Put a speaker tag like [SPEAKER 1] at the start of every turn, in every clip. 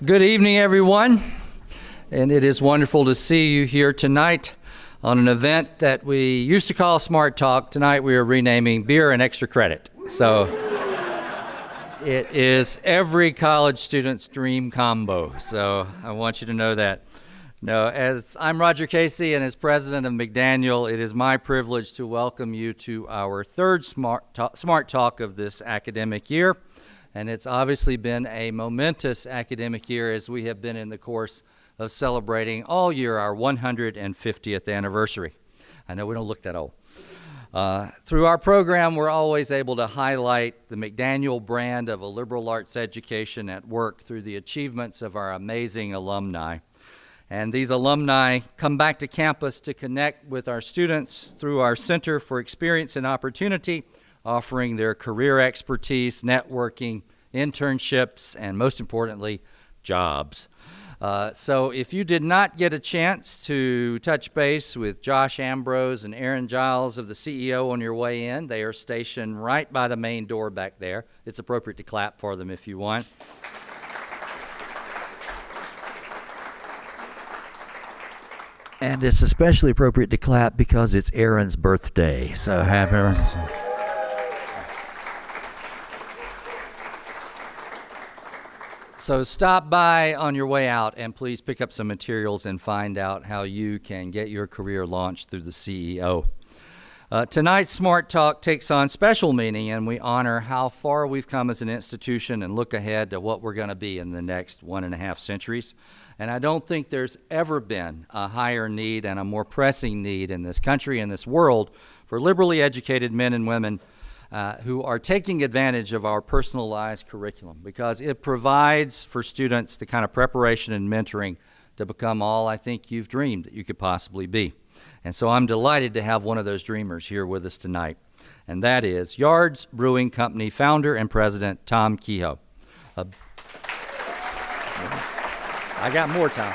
[SPEAKER 1] Good evening, everyone, and it is wonderful to see you here tonight on an event that we used to call SmartTALK. Tonight we are renaming Beer and Extra Credit. So it is every college student's dream combo, so I want you to know that. Now, as I'm Roger Casey, and as president of McDaniel, it is my privilege to welcome you to our third SmartTALK of this academic year. And it's obviously been a momentous academic year as we have been in the course of celebrating all year our 150th anniversary. I know we don't look that old. Through our program, we're always able to highlight the McDaniel brand of a liberal arts education at work through the achievements of our amazing alumni. And these alumni come back to campus to connect with our students through our Center for Experience and Opportunity, offering their career expertise, networking, internships, and most importantly, jobs. So if you did not get a chance to touch base with Josh Ambrose and Aaron Giles of the CEO on your way in, they are stationed right by the main door back there. It's appropriate to clap for them if you want. And it's especially appropriate to clap because it's Aaron's birthday. So happy birthday. So stop by on your way out and please pick up some materials and find out how you can get your career launched through the CEO. Tonight's SmartTALK takes on special meaning, and we honor how far we've come as an institution and look ahead to what we're going to be in the next 1.5 centuries. And I don't think there's ever been a higher need and a more pressing need in this country and this world for liberally educated men and women who are taking advantage of our personalized curriculum, because it provides for students the kind of preparation and mentoring to become all I think you've dreamed that you could possibly be. And so I'm delighted to have one of those dreamers here with us tonight, and that is Yards Brewing Company founder and president, Tom Kehoe. I got more, Tom.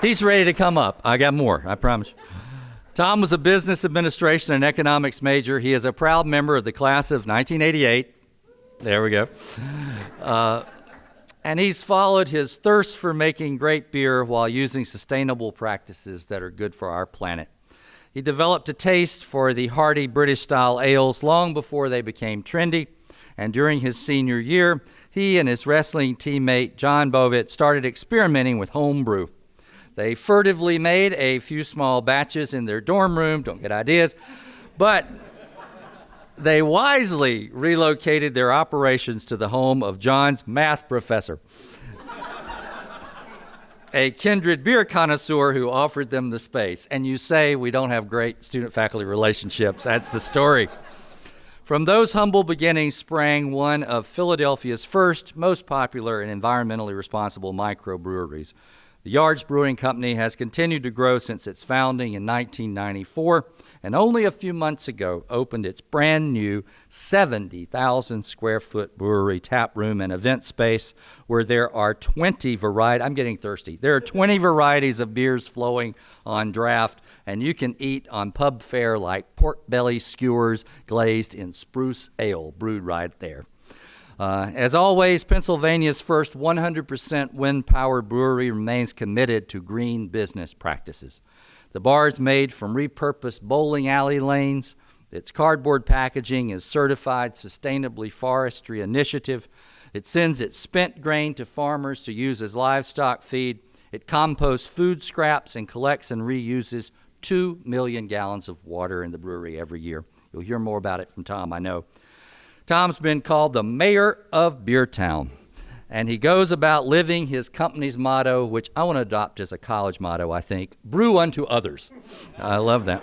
[SPEAKER 1] He's ready to come up. I got more, I promise you. Tom was a business administration and economics major. He is a proud member of the class of 1988. There we go. And he's followed his thirst for making great beer while using sustainable practices that are good for our planet. He developed a taste for the hearty British-style ales long before they became trendy. And during his senior year, he and his wrestling teammate, John Bovitt, started experimenting with home brew. They furtively made a few small batches in their dorm room, don't get ideas, but they wisely relocated their operations to the home of John's math professor, a kindred beer connoisseur who offered them the space. And you say we don't have great student-faculty relationships. That's the story. From those humble beginnings sprang one of Philadelphia's first, most popular, and environmentally responsible microbreweries. The Yards Brewing Company has continued to grow since its founding in 1994, and only a few months ago opened its brand new 70,000 square foot brewery, tap room, and event space where there are 20 varieties. I'm getting thirsty. There are 20 varieties of beers flowing on draft, and you can eat on pub fare like pork belly skewers glazed in Spruce ale, brewed right there. As always, Pennsylvania's first 100% wind-powered brewery remains committed to green business practices. The bar is made from repurposed bowling alley lanes. Its cardboard packaging is certified Sustainably Forestry Initiative. It sends its spent grain to farmers to use as livestock feed. It composts food scraps and collects and reuses 2 million gallons of water in the brewery every year. You'll hear more about it from Tom, I know. Tom's been called the mayor of Beertown, and he goes about living his company's motto, which I want to adopt as a college motto, I think, brew unto others. I love that.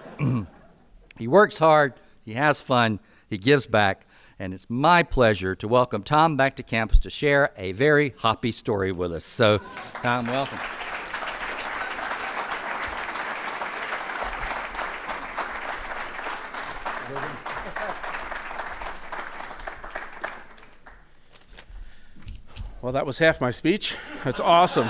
[SPEAKER 1] He works hard, he has fun, he gives back, and it's my pleasure to welcome Tom back to campus to share a very hoppy story with us. So, Tom, welcome.
[SPEAKER 2] Well, that was half my speech. That's awesome.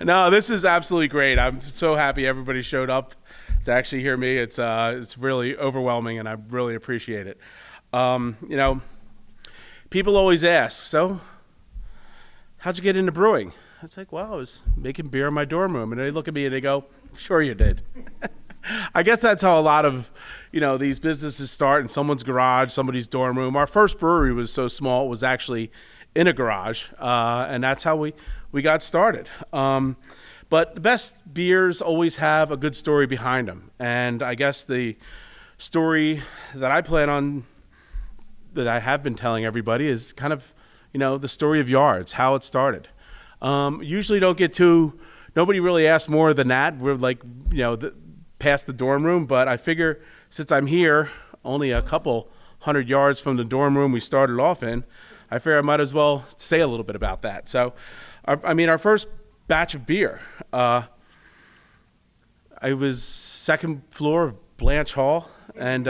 [SPEAKER 2] No, this is absolutely great. I'm so happy everybody showed up to actually hear me. It's really overwhelming, and I really appreciate it. people always ask, so how'd you get into brewing? It's like, well, I was making beer in my dorm room. And they look at me and they go, sure you did. I guess that's how a lot of, these businesses start in someone's garage, somebody's dorm room. Our first brewery was so small, it was actually in a garage. And that's how we got started. But the best beers always have a good story behind them. And I guess the story that I plan on, that I have been telling everybody, is kind of, the story of Yards, how it started. Usually don't get nobody really asks more than that. We're like, past the dorm room, but I figure since I'm here, only a couple 100 yards from the dorm room we started off in, I figure I might as well say a little bit about that. So, our first batch of beer, I was second floor of Blanche Hall, and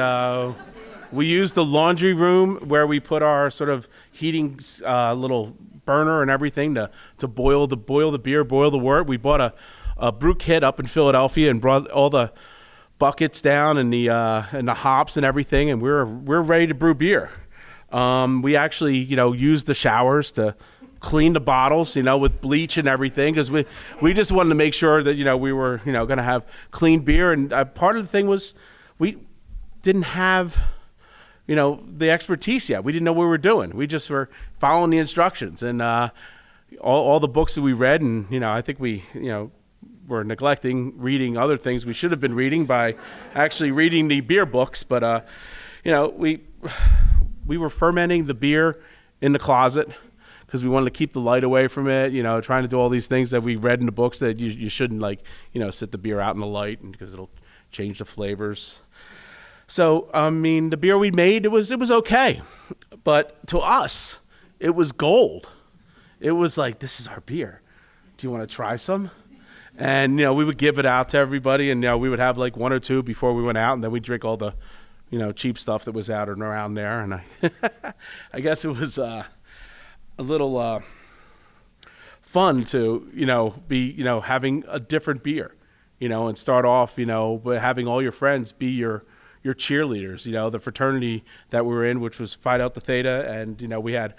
[SPEAKER 2] we used the laundry room where we put our sort of heating little burner and everything to boil the beer, boil the wort. We bought a brew kit up in Philadelphia and brought all the buckets down and the hops and everything, and we're ready to brew beer. We actually used the showers to clean the bottles, with bleach and everything, because we just wanted to make sure that we were going to have clean beer. And part of the thing was we didn't have the expertise yet. We didn't know what we were doing. We just were following the instructions and all the books that we read, and I think we were neglecting reading other things we should have been reading by actually reading the beer books. But we were fermenting the beer in the closet because we wanted to keep the light away from it. Trying to do all these things that we read in the books that you shouldn't sit the beer out in the light because it'll change the flavors. So the beer we made, it was okay, but to us it was gold. It was like, this is our beer. Do you want to try some? And, we would give it out to everybody, and, we would have like one or two before we went out, and then we'd drink all the, cheap stuff that was out and around there. And I guess it was a little fun to, be, having a different beer, and start off, but having all your friends be your cheerleaders, the fraternity that we were in, which was Phi Delta Theta. And, we had,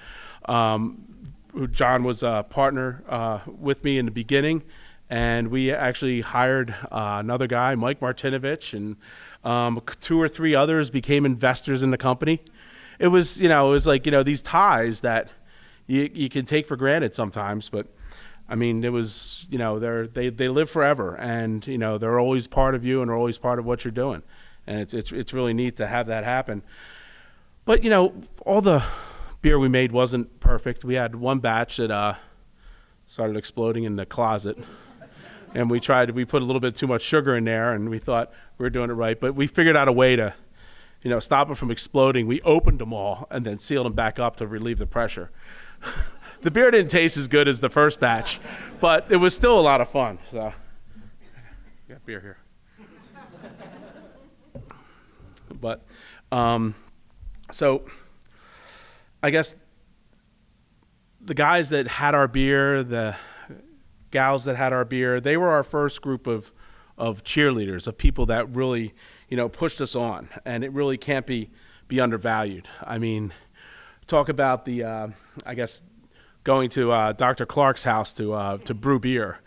[SPEAKER 2] John was a partner with me in the beginning. And we actually hired another guy, Mike Martinovich, and 2 or 3 others became investors in the company. It was, like, these ties that you can take for granted sometimes, but it was, they live forever, and they're always part of you and are always part of what you're doing, and it's really neat to have that happen. But all the beer we made wasn't perfect. We had one batch that started exploding in the closet. And we put a little bit too much sugar in there, and we thought we were doing it right. But we figured out a way to, stop it from exploding. We opened them all and then sealed them back up to relieve the pressure. The beer didn't taste as good as the first batch, but it was still a lot of fun. So, got beer here. But, so, I guess the guys that had our beer, the gals that had our beer, they were our first group of cheerleaders, of people that really, pushed us on, and it really can't be undervalued. Talk about the, I guess, going to Dr. Clark's house to brew beer,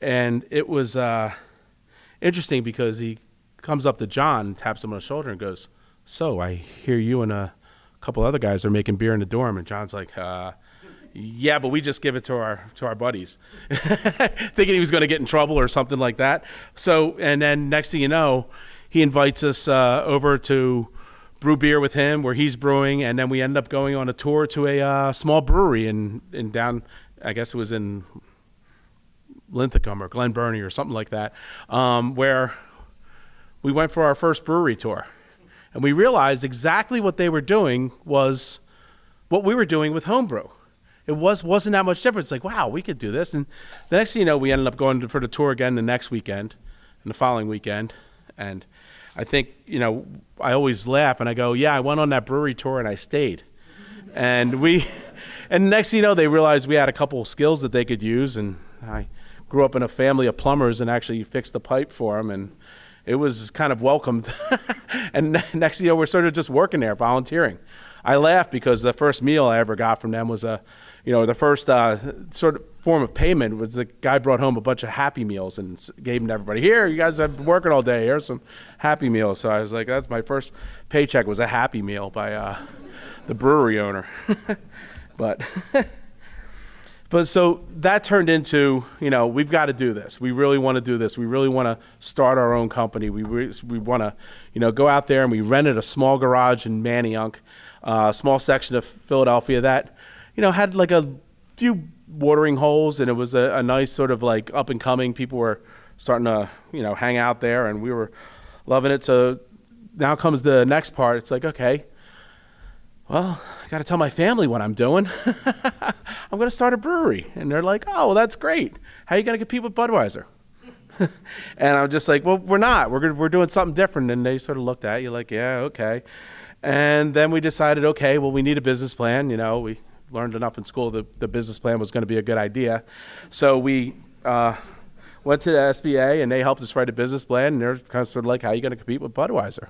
[SPEAKER 2] and it was interesting because he comes up to John, taps him on the shoulder, and goes, "So I hear you and a couple other guys are making beer in the dorm," and John's like, "Yeah, but we just give it to our buddies," thinking he was going to get in trouble or something like that. So, and then next thing you know, he invites us over to brew beer with him where he's brewing, and then we end up going on a tour to a small brewery in down, I guess it was in Linthicum or Glen Burnie or something like that, where we went for our first brewery tour. And we realized exactly what they were doing was what we were doing with homebrew. It wasn't that much different. It's like, wow, we could do this. And the next thing you know, we ended up going for the tour again the next weekend and the following weekend. And I think, I always laugh and I go, yeah, I went on that brewery tour and I stayed. And next thing you know, they realized we had a couple of skills that they could use. And I grew up in a family of plumbers and actually fixed the pipe for them. And it was kind of welcomed. And next thing you know, we're sort of just working there, volunteering. I laugh because the first meal I ever got from them was the first sort of form of payment was the guy brought home a bunch of Happy Meals and gave them to everybody. Here, you guys have been working all day. Here's some Happy Meals. So I was like, that's my first paycheck was a Happy Meal by the brewery owner. But so that turned into, we've got to do this. We really want to do this. We really want to start our own company. We want to, go out there, and we rented a small garage in Manayunk, a small section of Philadelphia that, had like a few watering holes, and it was a nice sort of like up and coming. People were starting to, hang out there, and we were loving it. So now comes the next part. It's like, okay, well, I got to tell my family what I'm doing. I'm going to start a brewery. And they're like, oh, well, that's great. How are you going to compete with Budweiser? And I'm just like, well, we're not. We're doing something different. And they sort of looked at you like, yeah, okay. And then we decided, okay, well, we need a business plan. We learned enough in school that the business plan was going to be a good idea. So we went to the SBA, and they helped us write a business plan, and they're kind of sort of like, how are you going to compete with Budweiser?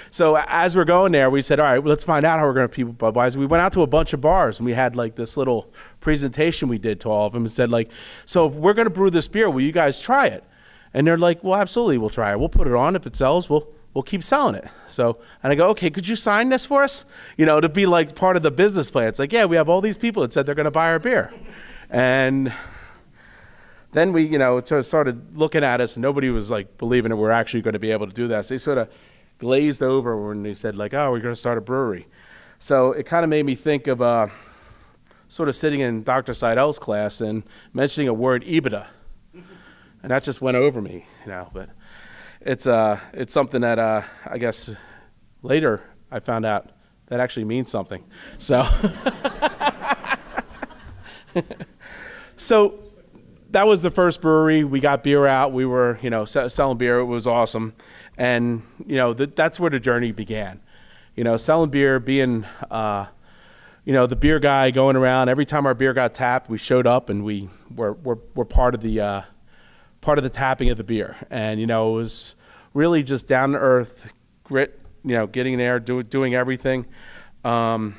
[SPEAKER 2] So as we're going there, we said, all right, well, let's find out how we're going to compete with Budweiser. We went out to a bunch of bars, and we had like this little presentation we did to all of them and said, like, so if we're going to brew this beer, will you guys try it? And they're like, well, absolutely, we'll try it. We'll put it on. If it sells, we'll keep selling it. So, and I go, okay, could you sign this for us? To be like part of the business plan. It's like, yeah, we have all these people that said they're going to buy our beer. And then we, started looking at us, and nobody was like believing that we're actually going to be able to do that. So they sort of glazed over when they said like, oh, we're going to start a brewery. So it kind of made me think of sort of sitting in Dr. Seidel's class and mentioning a word, EBITDA. And that just went over me, but it's something that I guess later I found out that actually means something. So, so that was the first brewery. We got beer out. We were, selling beer. It was awesome. And, that's where the journey began. Selling beer, being, the beer guy going around. Every time our beer got tapped, we showed up, and we were part of the tapping of the beer. And, it was really just down to earth, grit, getting there, doing everything. So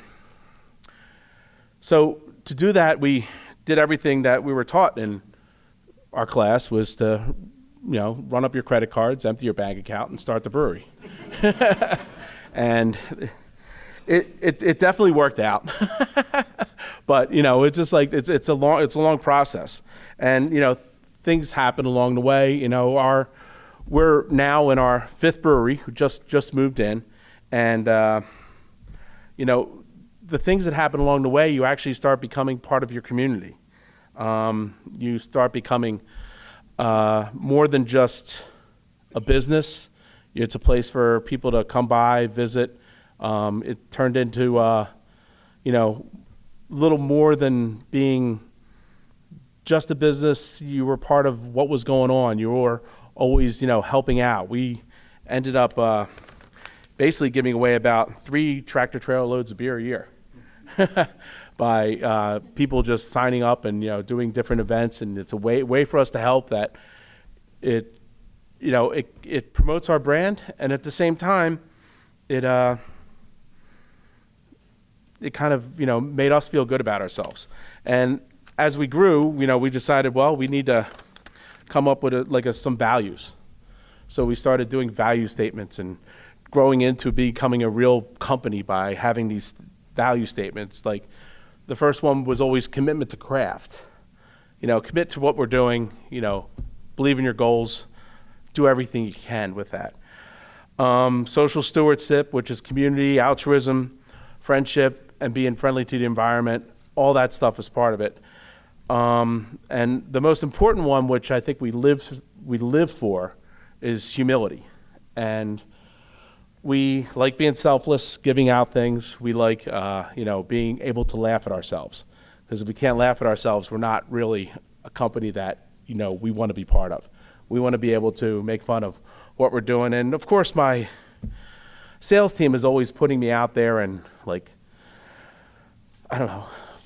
[SPEAKER 2] to do that, we did everything that we were taught in our class was to, run up your credit cards, empty your bank account, and start the brewery. And it definitely worked out. But, it's just like, it's a long process. And, things happen along the way. We're now in our fifth brewery, who just moved in. And, the things that happen along the way, you actually start becoming part of your community. You start becoming more than just a business. It's a place for people to come by, visit. It turned into, little more than being just a business. You were part of what was going on. You were always, helping out. We ended up basically giving away about 3 tractor trailer loads of beer a year by people just signing up and, doing different events. And it's a way for us to help that it promotes our brand. And at the same time, it kind of, made us feel good about ourselves. And as we grew, we decided, well, we need to come up with some values. So we started doing value statements and growing into becoming a real company by having these value statements. Like the first one was always commitment to craft. Commit to what we're doing, believe in your goals, do everything you can with that. Social stewardship, which is community, altruism, friendship, and being friendly to the environment. All that stuff is part of it. And the most important one, which I think we live for, is humility. And we like being selfless, giving out things. We like, being able to laugh at ourselves. Because if we can't laugh at ourselves, we're not really a company that, we want to be part of. We want to be able to make fun of what we're doing. And of course, my sales team is always putting me out there and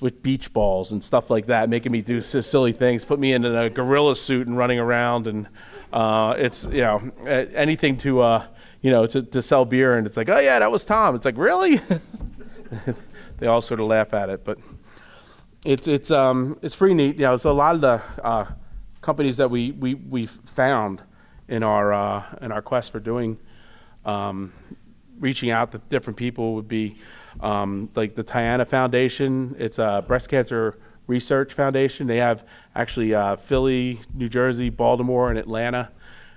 [SPEAKER 2] with beach balls and stuff like that, making me do silly things, put me in a gorilla suit and running around and It's, anything to sell beer, and it's like, oh yeah, that was Tom. It's like, really? They all sort of laugh at it, but it's pretty neat. So a lot of the companies that we found in our quest for doing, reaching out to different people would be like the Tiana Foundation. It's a breast cancer research foundation. They have actually Philly, New Jersey, Baltimore, and Atlanta,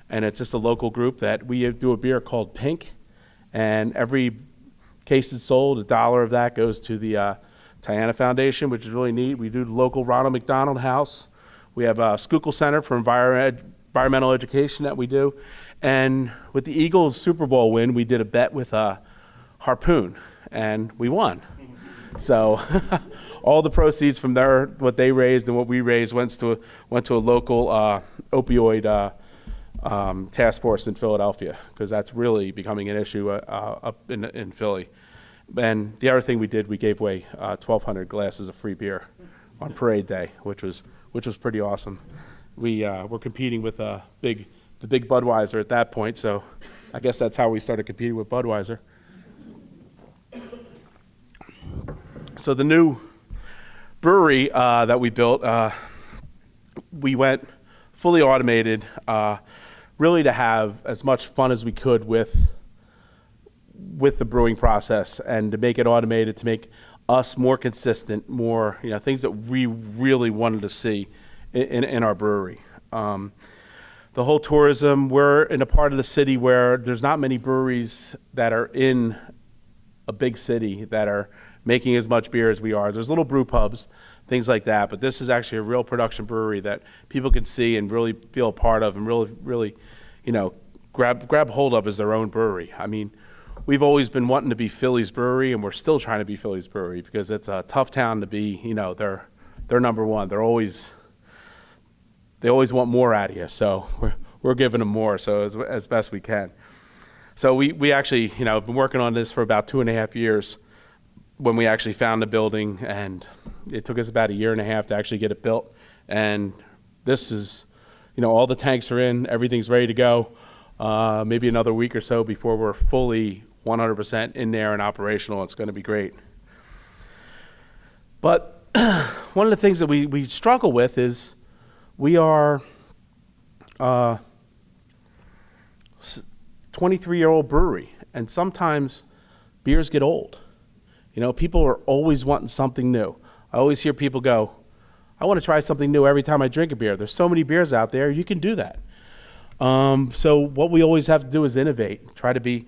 [SPEAKER 2] and it's just a local group that we do a beer called Pink, and every case that's sold, $1 of that goes to the Tiana Foundation, which is really neat. We do the local Ronald McDonald House. We have a Schuylkill Center for environmental education that we do, and with the Eagles Super Bowl win, we did a bet with Harpoon, and we won. So all the proceeds from what they raised and what we raised went to a local opioid task force in Philadelphia, because that's really becoming an issue up in Philly. And the other thing we did, we gave away 1,200 glasses of free beer on Parade Day, which was pretty awesome. We were competing with the big Budweiser at that point, so I guess that's how we started competing with Budweiser. So the new brewery that we built, we went fully automated, really to have as much fun as we could with the brewing process, and to make it automated, to make us more consistent, more things that we really wanted to see in our brewery. The whole tourism, we're in a part of the city where there's not many breweries that are in a big city that are making as much beer as we are. There's little brew pubs, things like that, but this is actually a real production brewery that people can see and really feel a part of, and really, grab hold of as their own brewery. I mean, we've always been wanting to be Philly's brewery, and we're still trying to be Philly's brewery, because it's a tough town to be. They're number one. They always want more out of you, so we're giving them more, so as best we can. So we actually, been working on this for about 2.5 years when we actually found the building, and it took us about 1.5 years to actually get it built. And this is, all the tanks are in, everything's ready to go. Maybe another week or so before we're fully 100% in there and operational. It's going to be great. But one of the things that we struggle with is we are 23-year-old brewery, and sometimes beers get old. People are always wanting something new. I always hear people go, I want to try something new every time I drink a beer. There's so many beers out there, you can do that. So what we always have to do is innovate, try to be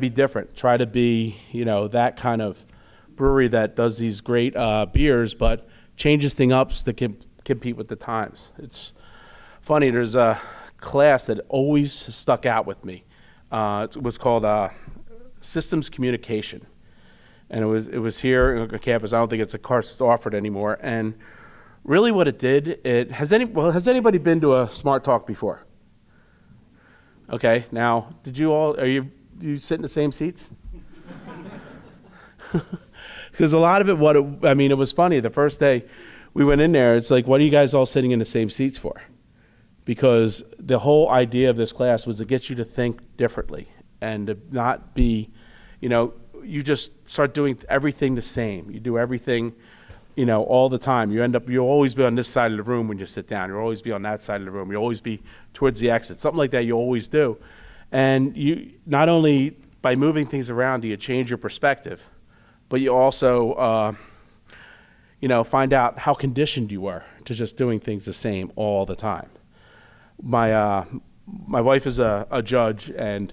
[SPEAKER 2] different, try to be, that kind of brewery that does these great beers, but changes things up to compete with the times. It's funny, there's a class that always stuck out with me. It was called Systems Communication. And it was here on campus. I don't think it's a course that's offered anymore. And really what it did, has anybody been to a SmartTALK before? Okay, now, are you sit in the same seats? Because a lot of it, it was funny. The first day we went in there, it's like, what are you guys all sitting in the same seats for? Because the whole idea of this class was to get you to think differently and to not be, you just start doing everything the same. You do everything, all the time. You'll always be on this side of the room when you sit down. You'll always be on that side of the room. You'll always be towards the exit. Something like that you always do. And you, not only by moving things around do you change your perspective, but you also, find out how conditioned you are to just doing things the same all the time. My wife is a judge, and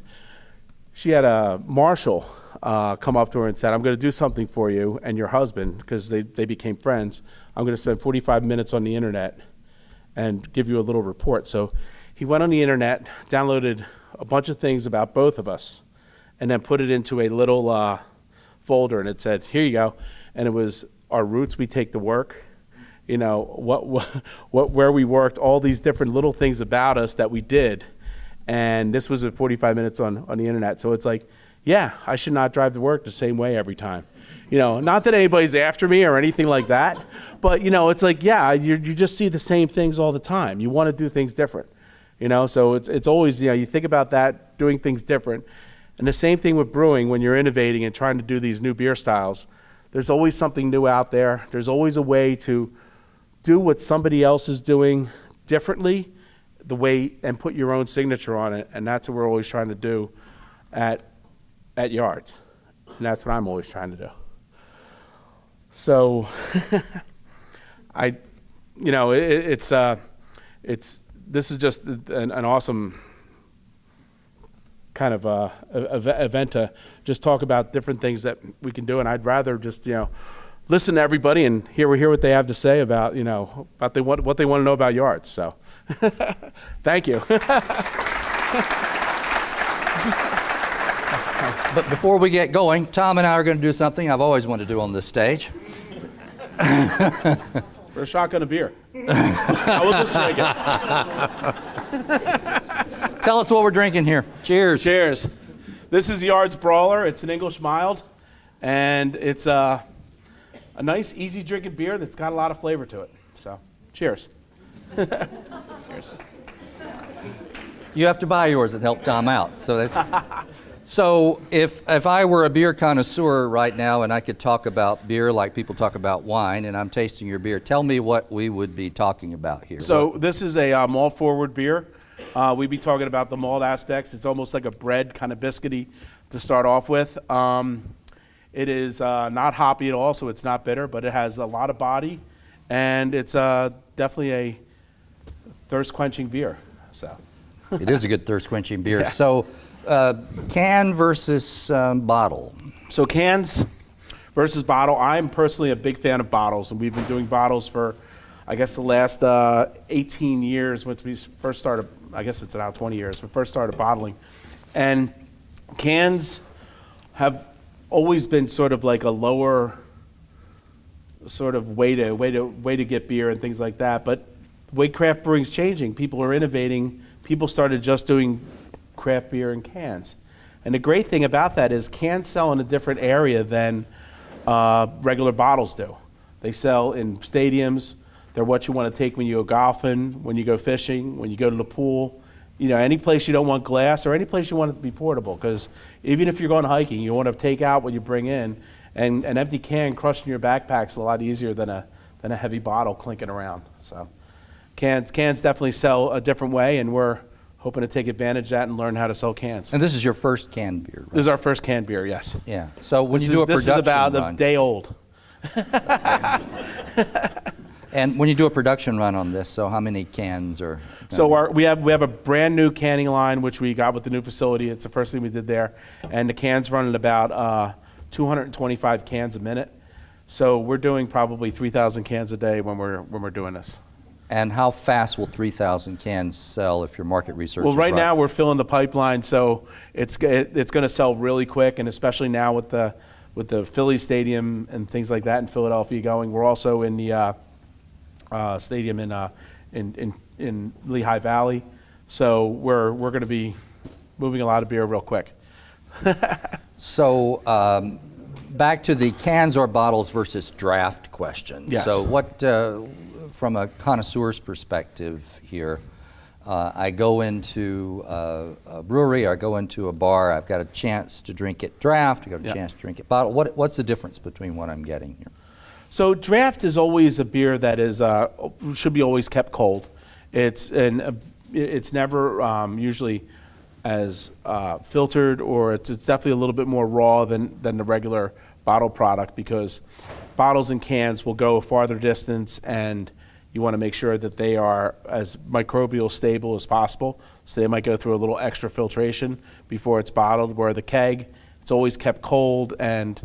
[SPEAKER 2] she had a marshal come up to her and said, I'm going to do something for you and your husband, because they became friends. I'm going to spend 45 minutes on the internet and give you a little report. So he went on the internet, downloaded a bunch of things about both of us, and then put it into a little folder, and it said, here you go. And it was our routes we take to work, where we worked, all these different little things about us that we did. And this was at 45 minutes on the internet. So it's like, yeah, I should not drive to work the same way every time. Not that anybody's after me or anything like that, but it's like, yeah, you just see the same things all the time. You want to do things different. So it's always, you think about that, doing things different. And the same thing with brewing. When you're innovating and trying to do these new beer styles, there's always something new out there. There's always a way to do what somebody else is doing differently, and put your own signature on it. And that's what we're always trying to do at Yards. And that's what I'm always trying to do. So this is just an awesome kind of event to just talk about different things that we can do. And I'd rather just, listen to everybody and hear what they have to say about, what they want to know about Yards. So thank you.
[SPEAKER 1] But before we get going, Tom and I are going to do something I've always wanted to do on this stage.
[SPEAKER 2] For a shotgun of beer. I will just drink it.
[SPEAKER 1] Tell us what we're drinking here. Cheers.
[SPEAKER 2] Cheers. This is Yards Brawler. It's an English mild, and it's a nice, easy drinking beer that's got a lot of flavor to it. So, cheers. Cheers.
[SPEAKER 1] You have to buy yours and help Tom out. So if I were a beer connoisseur right now and I could talk about beer like people talk about wine, and I'm tasting your beer, tell me what we would be talking about here.
[SPEAKER 2] So this is a malt-forward beer. We'd be talking about the malt aspects. It's almost like a bread, kind of biscuity to start off with. It is not hoppy at all, so it's not bitter, but it has a lot of body, and it's definitely a thirst-quenching beer. So
[SPEAKER 1] it is a good thirst-quenching beer.
[SPEAKER 2] Yeah.
[SPEAKER 1] So can versus bottle.
[SPEAKER 2] So cans versus bottle. I'm personally a big fan of bottles, and we've been doing bottles for, I guess, the last 18 years when we first started. I guess it's now 20 years. We first started bottling, and cans have always been sort of like a lower sort of way to get beer and things like that. But the way craft brewing's changing, people are innovating. People started just doing craft beer in cans. And the great thing about that is cans sell in a different area than regular bottles do. They sell in stadiums. They're what you want to take when you go golfing, when you go fishing, when you go to the pool. Any place you don't want glass, or any place you want it to be portable. Because even if you're going hiking, you want to take out what you bring in. And an empty can crushed in your backpack's a lot easier than a heavy bottle clinking around. So cans definitely sell a different way, and we're hoping to take advantage of that and learn how to sell cans.
[SPEAKER 1] And this is your first canned beer, right?
[SPEAKER 2] This is our first canned beer, yes.
[SPEAKER 1] Yeah. So when you do a production
[SPEAKER 2] this is about
[SPEAKER 1] run,
[SPEAKER 2] a day old.
[SPEAKER 1] And when you do a production run on this, so how many cans are?
[SPEAKER 2] So we have a brand new canning line, which we got with the new facility. It's the first thing we did there, and the cans run at about 225 cans a minute. So we're doing probably 3,000 cans a day when we're doing this.
[SPEAKER 1] And how fast will 3,000 cans sell if your market research is
[SPEAKER 2] right now we're filling the pipeline, so it's going to sell really quick, and especially now with the Philly Stadium and things like that in Philadelphia going. We're also in the stadium in Lehigh Valley, so we're going to be moving a lot of beer real quick.
[SPEAKER 1] So back to the cans or bottles versus draft question.
[SPEAKER 2] Yes.
[SPEAKER 1] So what, from a connoisseur's perspective here, I go into a brewery, I go into a bar, I've got a chance to drink it draft, I got a chance to drink it bottle. What's the difference between what I'm getting here?
[SPEAKER 2] So draft is always a beer that is should be always kept cold. It's never usually as filtered, or it's definitely a little bit more raw than the regular bottle product, because bottles and cans will go a farther distance, and you want to make sure that they are as microbial stable as possible. So they might go through a little extra filtration before it's bottled, where the keg, it's always kept cold, and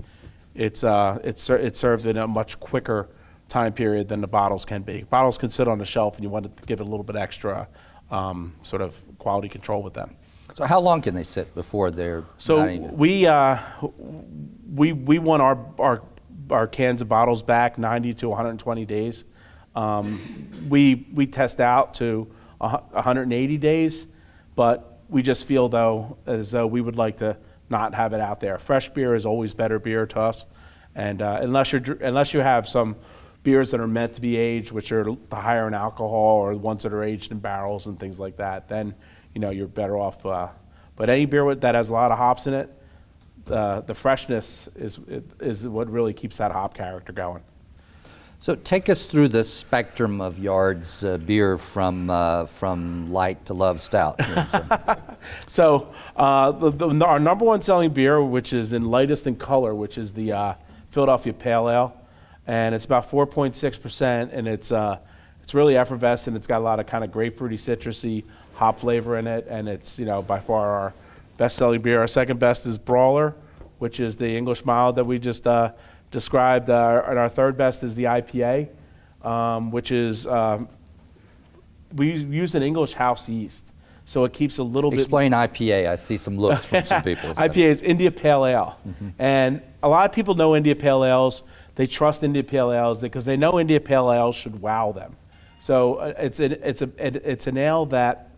[SPEAKER 2] it's served in a much quicker time period than the bottles can be. Bottles can sit on the shelf, and you want to give it a little bit extra sort of quality control with them.
[SPEAKER 1] So how long can they sit before they're
[SPEAKER 2] So
[SPEAKER 1] not even?
[SPEAKER 2] we want our cans and bottles back 90 to 120 days. We test out to 180 days, but we just feel as though we would like to not have it out there. Fresh beer is always better beer to us, and unless you have some beers that are meant to be aged, which are the higher in alcohol, or the ones that are aged in barrels and things like that, then you're better off. But any beer that has a lot of hops in it, the freshness is what really keeps that hop character going.
[SPEAKER 1] So take us through the spectrum of Yards beer from light to love stout.
[SPEAKER 2] So our number one selling beer, which is in lightest in color, which is the Philadelphia Pale Ale, and it's about 4.6%, and it's really effervescent. It's got a lot of kind of grapefruity, citrusy hop flavor in it, and it's by far our best-selling beer. Our second best is Brawler, which is the English mild that we just described, and our third best is the IPA, which is we use an English house yeast, so it keeps a little bit.
[SPEAKER 1] Explain IPA. I see some looks from some people.
[SPEAKER 2] IPA is India Pale Ale, and a lot of people know India Pale Ales. They trust India Pale Ales because they know India Pale Ale should wow them. So it's an ale that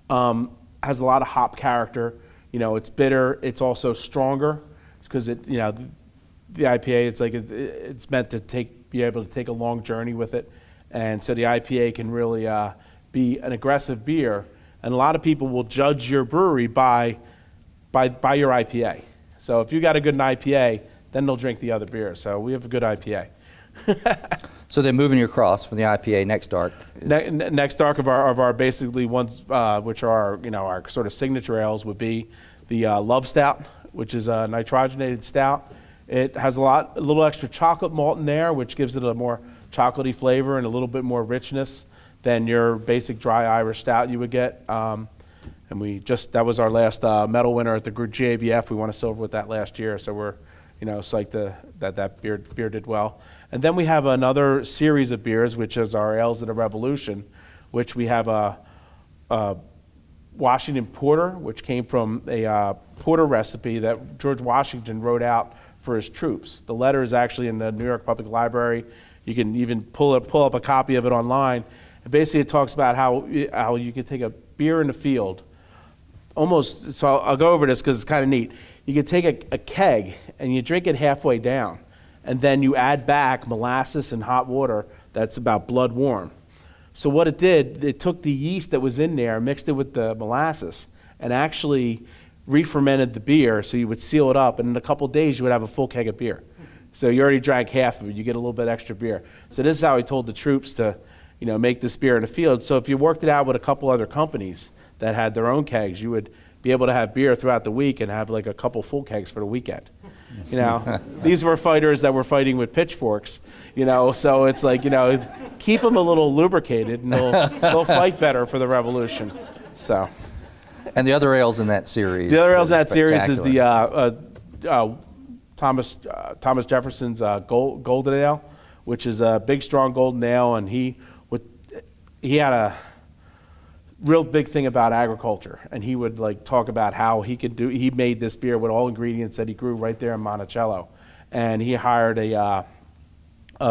[SPEAKER 2] has a lot of hop character. It's bitter. It's also stronger because the IPA. It's meant to be able to take a long journey with it, and so the IPA can really be an aggressive beer. And a lot of people will judge your brewery by your IPA. So if you got a good IPA, then they'll drink the other beer. So we have a good IPA.
[SPEAKER 1] So then moving across from the IPA, next dark.
[SPEAKER 2] Next dark of our basically ones, which are our sort of signature ales, would be the Love Stout, which is a nitrogenated stout. It has a little extra chocolate malt in there, which gives it a more chocolatey flavor and a little bit more richness than your basic dry Irish stout you would get. And that was our last medal winner at the GABF. We won a silver with that last year, so we're psyched that beer did well. And then we have another series of beers, which is our Ales of the Revolution, which we have a Washington Porter, which came from a porter recipe that George Washington wrote out for his troops. The letter is actually in the New York Public Library. You can even pull up a copy of it online. And basically, it talks about how you can take a beer in the field. So I'll go over this because it's kind of neat. You can take a keg and you drink it halfway down, and then you add back molasses and hot water that's about blood warm. So what it did, it took the yeast that was in there, mixed it with the molasses, and actually re-fermented the beer, so you would seal it up, and in a couple of days you would have a full keg of beer. So you already drank half of it, you get a little bit extra beer. So this is how he told the troops to make this beer in the field. So if you worked it out with a couple other companies that had their own kegs, you would be able to have beer throughout the week and have like a couple full kegs for the weekend. These were fighters that were fighting with pitchforks, so it's keep them a little lubricated and they'll fight better for the revolution. So.
[SPEAKER 1] And the other ales in that series.
[SPEAKER 2] The other ales in that series is the Thomas Jefferson's Golden Ale, which is a big, strong golden ale, and he had a real big thing about agriculture, and he would talk about how he made this beer with all ingredients that he grew right there in Monticello, and he hired a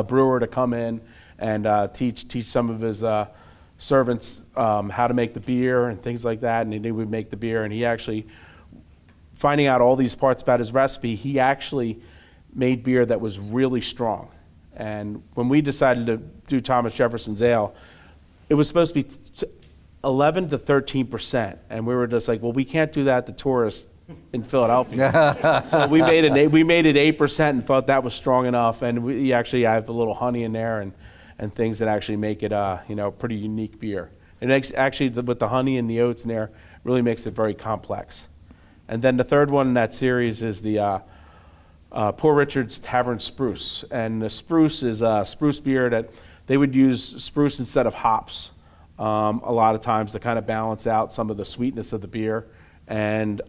[SPEAKER 2] brewer to come in and teach some of his servants how to make the beer and things like that, and they would make the beer. And he actually, finding out all these parts about his recipe, he actually made beer that was really strong. And when we decided to do Thomas Jefferson's ale, it was supposed to be 11 to 13%, and we were just like, well, we can't do that to tourists in Philadelphia. So we made it 8% and thought that was strong enough, and we actually have a little honey in there and things that actually make it pretty unique beer. And actually with the honey and the oats in there really makes it very complex. And then the third one in that series is the Poor Richard's Tavern Spruce, and the Spruce is a spruce beer that they would use spruce instead of hops. A lot of times to kind of balance out some of the sweetness of the beer. And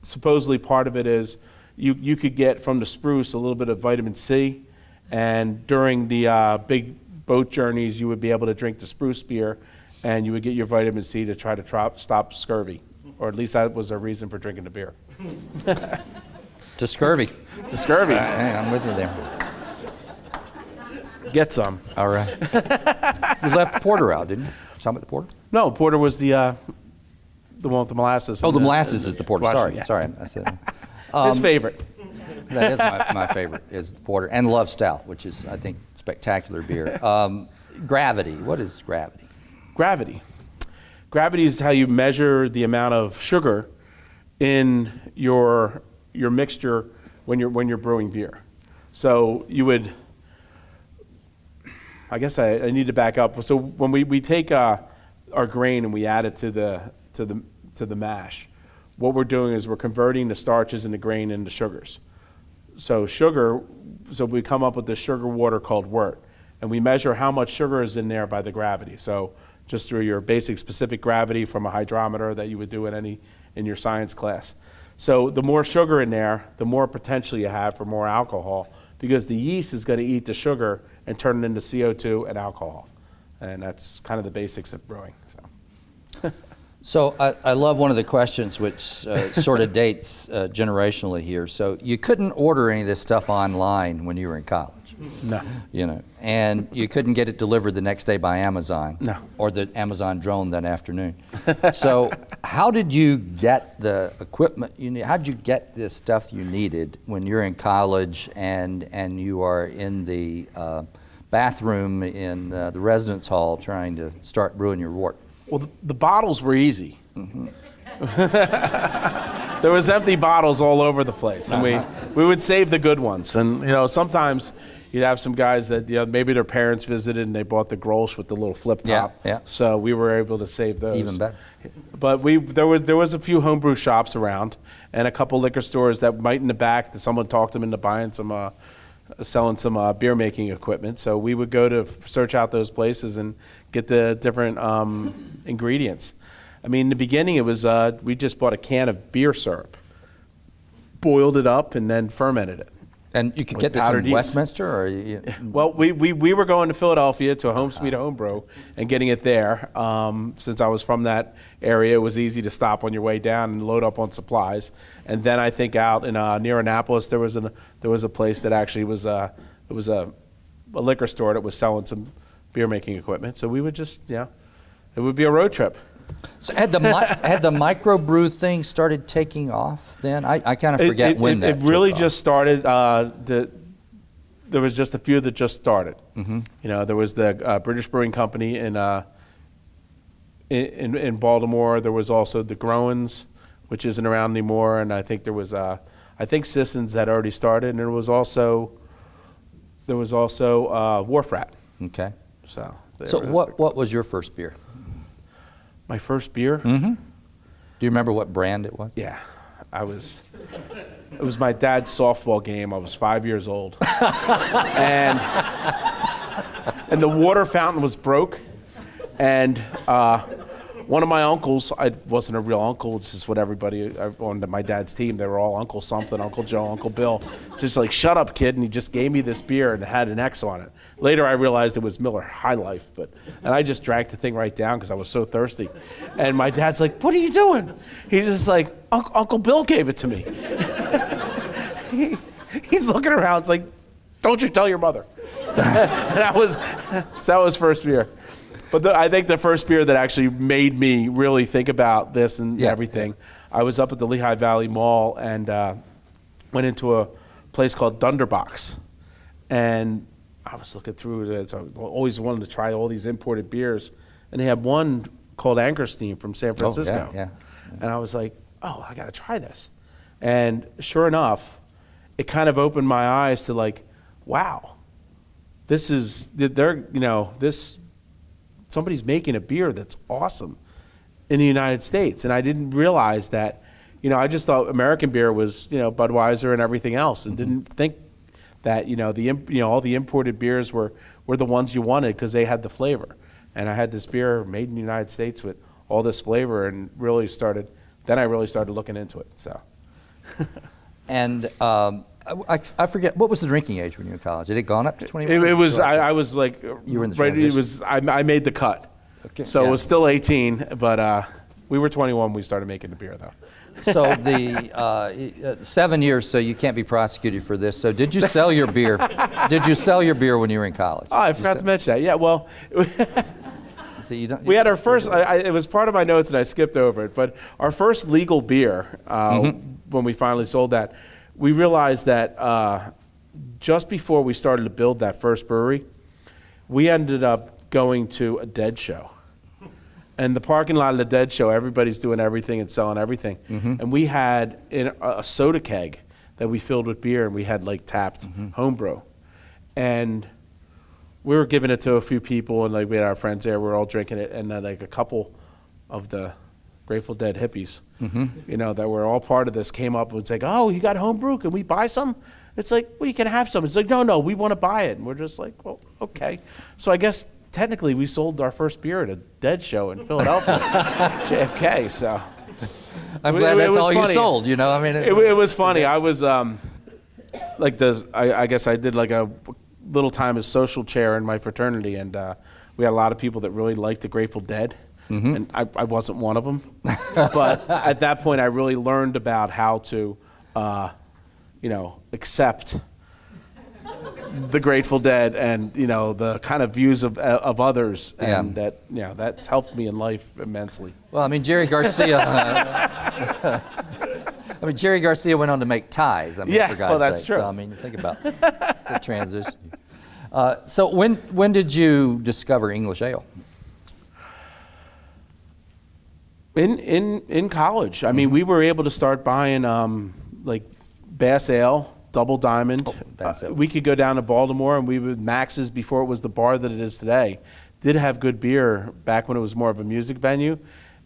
[SPEAKER 2] supposedly part of it is you could get from the spruce a little bit of vitamin C, and during the big boat journeys you would be able to drink the spruce beer and you would get your vitamin C to try to stop scurvy, or at least that was a reason for drinking the beer.
[SPEAKER 1] To scurvy.
[SPEAKER 2] To scurvy.
[SPEAKER 1] Hey, I'm with you there.
[SPEAKER 2] Get some.
[SPEAKER 1] All right. You left the porter out, didn't you? Some of the porter?
[SPEAKER 2] No, porter was the one with the molasses.
[SPEAKER 1] Oh, the molasses is the porter.
[SPEAKER 2] Washington,
[SPEAKER 1] Sorry.
[SPEAKER 2] yeah.
[SPEAKER 1] I said
[SPEAKER 2] his favorite.
[SPEAKER 1] That is my favorite, is the porter, and love stout, which is, I think, spectacular beer. Gravity. What is gravity?
[SPEAKER 2] Gravity. Gravity is how you measure the amount of sugar in your mixture when you're brewing beer. So you would, I guess I need to back up. So when we take our grain and we add it to the mash, what we're doing is we're converting the starches in the grain into sugars. So we come up with this sugar water called wort, and we measure how much sugar is in there by the gravity. So just through your basic specific gravity from a hydrometer that you would do in your science class. So the more sugar in there, the more potential you have for more alcohol, because the yeast is going to eat the sugar and turn it into CO2 and alcohol. And that's kind of the basics of brewing.
[SPEAKER 1] So I love one of the questions which sort of dates generationally here. So you couldn't order any of this stuff online when you were in college.
[SPEAKER 2] No.
[SPEAKER 1] You know, and you couldn't get it delivered the next day by Amazon.
[SPEAKER 2] No.
[SPEAKER 1] Or the Amazon drone that afternoon. So how did you get the equipment you need? How did you get this stuff you needed when you're in college and you are in the bathroom in the residence hall trying to start brewing your wort?
[SPEAKER 2] Well, the bottles were easy.
[SPEAKER 1] Mm-hmm.
[SPEAKER 2] There was empty bottles all over the place, and we would save the good ones. And sometimes you'd have some guys that maybe their parents visited and they bought the Grolsch with the little flip top.
[SPEAKER 1] Yeah.
[SPEAKER 2] So we were able to save those.
[SPEAKER 1] Even better.
[SPEAKER 2] But there was a few homebrew shops around, and a couple liquor stores that might in the back that someone talked them into buying some. Selling some beer making equipment, so we would go to search out those places and get the different ingredients. I mean, in the beginning, it was we just bought a can of beer syrup, boiled it up, and then fermented it.
[SPEAKER 1] And you could get this in Westminster, or
[SPEAKER 2] Well, we were going to Philadelphia to a Home Sweet Home Brew and getting it there. Since I was from that area, it was easy to stop on your way down and load up on supplies. And then I think out in near Annapolis, there was a place that actually was a liquor store that was selling some beer making equipment. So we would just it would be a road trip.
[SPEAKER 1] So had the microbrew thing started taking off then? I kind of forget when that
[SPEAKER 2] It really
[SPEAKER 1] took
[SPEAKER 2] just started. There was just a few that just started.
[SPEAKER 1] Mm-hmm.
[SPEAKER 2] There was the British Brewing Company in Baltimore. There was also the Growens, which isn't around anymore, and I think there was Sisson's had already started, and there was also Wharf Rat.
[SPEAKER 1] Okay.
[SPEAKER 2] So
[SPEAKER 1] what was your first beer?
[SPEAKER 2] My first beer?
[SPEAKER 1] Mm-hmm. Do you remember what brand it was?
[SPEAKER 2] Yeah, it was my dad's softball game. I was 5 years old, and the water fountain was broke, and one of my uncles, I wasn't a real uncle, it's just what everybody on my dad's team, they were all Uncle something, Uncle Joe, Uncle Bill. So he's like, shut up, kid, and he just gave me this beer and it had an X on it. Later I realized it was Miller High Life, and I just drank the thing right down because I was so thirsty. And my dad's like, what are you doing? He's just like, Uncle Bill gave it to me. He's looking around, it's like, don't you tell your mother. That was first beer. But I think the first beer that actually made me really think about this and everything, I was up at the Lehigh Valley Mall and went into a place called Dunderbox. And I was looking through it. So I always wanted to try all these imported beers. And they had one called Anchorstein from San Francisco.
[SPEAKER 1] Yeah.
[SPEAKER 2] And I was like, I got to try this. And sure enough, it kind of opened my eyes to like, wow, somebody's making a beer that's awesome in the United States. And I didn't realize that, I just thought American beer was, Budweiser and everything else, and didn't think that, all the imported beers were the ones you wanted because they had the flavor. And I had this beer made in the United States with all this flavor, and I really started looking into it. So.
[SPEAKER 1] And I forget, what was the drinking age when you were in college? Had it gone up to 21?
[SPEAKER 2] It was. I was like,
[SPEAKER 1] you were in the
[SPEAKER 2] right.
[SPEAKER 1] transition?
[SPEAKER 2] It was. I made the cut, so it was still 18, but we were 21 when we started making the beer, though.
[SPEAKER 1] So the 7 years, so you can't be prosecuted for this. So did you sell your beer? Did you sell your beer when you were in college?
[SPEAKER 2] Oh, I forgot to mention that. Yeah, well.
[SPEAKER 1] So you don't.
[SPEAKER 2] We had our first. It was part of my notes, and I skipped over it. But our first legal beer, when we finally sold that, we realized that just before we started to build that first brewery, we ended up going to a Dead show. And the parking lot of the Dead show, everybody's doing everything and selling everything. And we had a soda keg that we filled with beer, and we had like tapped homebrew. And we were giving it to a few people, and like we had our friends there, we were all drinking it, and then like a couple of the Grateful Dead hippies, you know, that were all part of this came up and was like, oh, you got homebrew, can we buy some? It's like, well, you can have some. It's like, no, we want to buy it. And we're just like, well, okay. So I guess technically we sold our first beer at a Dead show in Philadelphia, JFK, so.
[SPEAKER 1] I'm glad that's all you sold, you know, I mean.
[SPEAKER 2] It was funny. I was like this, I guess I did like a little time as social chair in my fraternity, and we had a lot of people that really liked the Grateful Dead. And I wasn't one of them. But at that point, I really learned about how to, you know, accept the Grateful Dead and, you know, the kind of views of others. And that, you know, that's helped me in life immensely.
[SPEAKER 1] Well, I mean, Jerry Garcia. Jerry Garcia went on to make ties. I mean, for God's
[SPEAKER 2] that's
[SPEAKER 1] sake.
[SPEAKER 2] true.
[SPEAKER 1] So, I mean, think about the transition. So when did you discover English ale?
[SPEAKER 2] In college. I mean, we were able to start buying like Bass Ale, Double Diamond.
[SPEAKER 1] Bass Ale.
[SPEAKER 2] We could go down to Baltimore, and we would Max's before it was the bar that it is today. Did have good beer back when it was more of a music venue,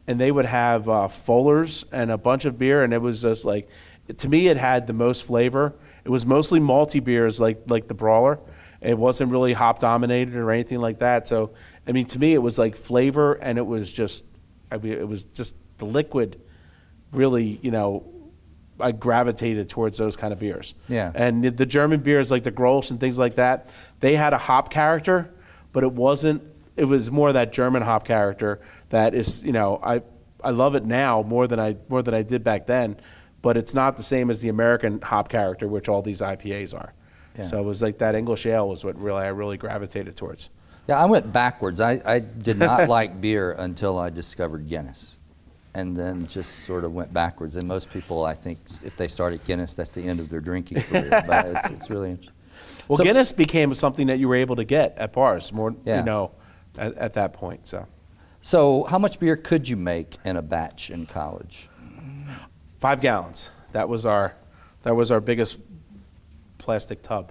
[SPEAKER 2] and they would have Fuller's and a bunch of beer, and it was just like, to me, it had the most flavor. It was mostly malty beers, like the Brawler. It wasn't really hop dominated or anything like that. So, I mean, to me, it was like flavor, and it was just the liquid. Really, you know, I gravitated towards those kind of beers.
[SPEAKER 1] Yeah.
[SPEAKER 2] And the German beers like the Grolsch and things like that, they had a hop character, but it wasn't. It was more that German hop character that is, you know, I love it now more than I did back then, but it's not the same as the American hop character, which all these IPAs are. Yeah. So it was like that English ale was what I really gravitated towards.
[SPEAKER 1] Yeah, I went backwards. I did not like beer until I discovered Guinness, and then just sort of went backwards. And most people, I think, if they start at Guinness, that's the end of their drinking career. But it's really interesting.
[SPEAKER 2] Well, so, Guinness became something that you were able to get at bars more, you know, at that point.
[SPEAKER 1] So how much beer could you make in a batch in college?
[SPEAKER 2] 5 gallons. That was our biggest plastic tub.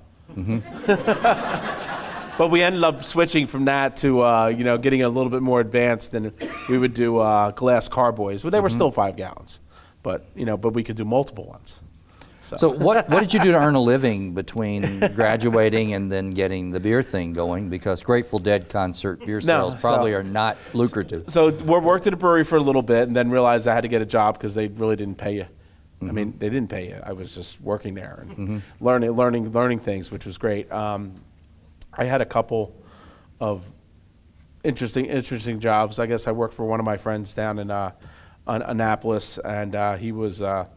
[SPEAKER 2] But we ended up switching from that to, you know, getting a little bit more advanced, and we would do glass carboys. But they were still 5 gallons. But, you know, but we could do multiple ones. So
[SPEAKER 1] what did you do to earn a living between graduating and then getting the beer thing going? Because Grateful Dead concert beer sales probably are not lucrative.
[SPEAKER 2] So we worked at a brewery for a little bit, and then realized I had to get a job because they really didn't pay you. I mean, they didn't pay you. I was just working there and learning things, which was great. I had a couple of interesting jobs. I guess I worked for one of my friends down in Annapolis, and he was, I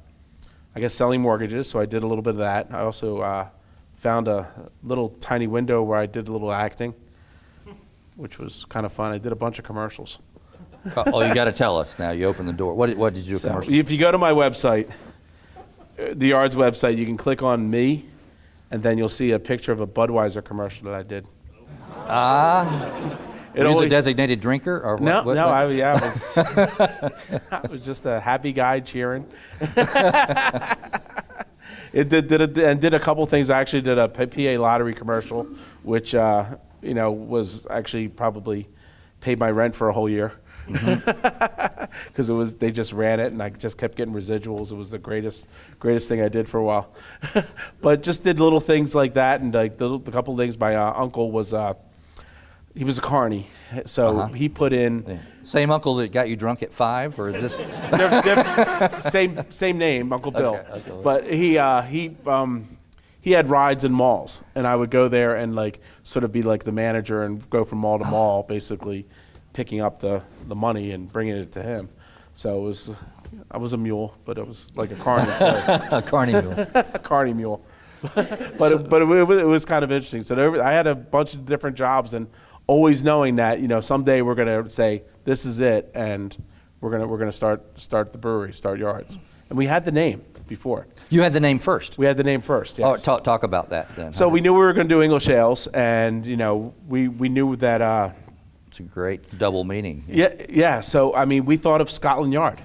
[SPEAKER 2] guess, selling mortgages, so I did a little bit of that. I also found a little tiny window where I did a little acting, which was kind of fun. I did a bunch of commercials.
[SPEAKER 1] Oh, you got to tell us now. You opened the door. What did you do commercials?
[SPEAKER 2] If you go to my website, the Yards website, you can click on me, and then you'll see a picture of a Budweiser commercial that I did.
[SPEAKER 1] Were you the designated drinker? Or
[SPEAKER 2] no, I was just a happy guy cheering. It did a couple things. I actually did a PA lottery commercial, which you know, was actually probably paid my rent for a whole year. Because they just ran it, and I just kept getting residuals. It was the greatest thing I did for a while. But just did little things like that, and like the couple things. My uncle was he was a carny, so he put in
[SPEAKER 1] same uncle that got you drunk at 5, or is this
[SPEAKER 2] same name, Uncle Bill.
[SPEAKER 1] Okay.
[SPEAKER 2] But he had rides in malls, and I would go there and like sort of be like the manager and go from mall to mall, basically picking up the money and bringing it to him. So I was a mule, but it was like a carny.
[SPEAKER 1] A carny mule.
[SPEAKER 2] A carny mule. But it was kind of interesting. So I had a bunch of different jobs, and always knowing that, you know, someday we're gonna say this is it, and we're gonna start the brewery, start Yards, and we had the name. before.
[SPEAKER 1] You had the name first.
[SPEAKER 2] We had the name first, yes.
[SPEAKER 1] Oh, talk about that then.
[SPEAKER 2] So we knew we were going to do English ales, and we knew that.
[SPEAKER 1] It's a great double meaning.
[SPEAKER 2] Yeah. So I mean, we thought of Scotland Yard,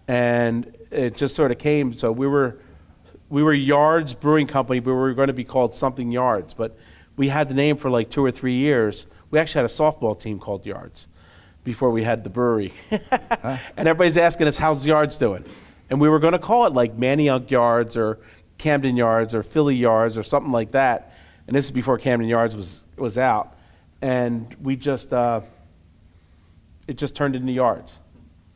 [SPEAKER 2] and it just sort of came. So we were Yards Brewing Company, but we were going to be called something Yards. But we had the name for like 2 or 3 years. We actually had a softball team called Yards before we had the brewery, and everybody's asking us, "How's Yards doing?" And we were going to call it like Manayunk Yards or Camden Yards or Philly Yards or something like that. And this is before Camden Yards was out. And we just, it just turned into Yards.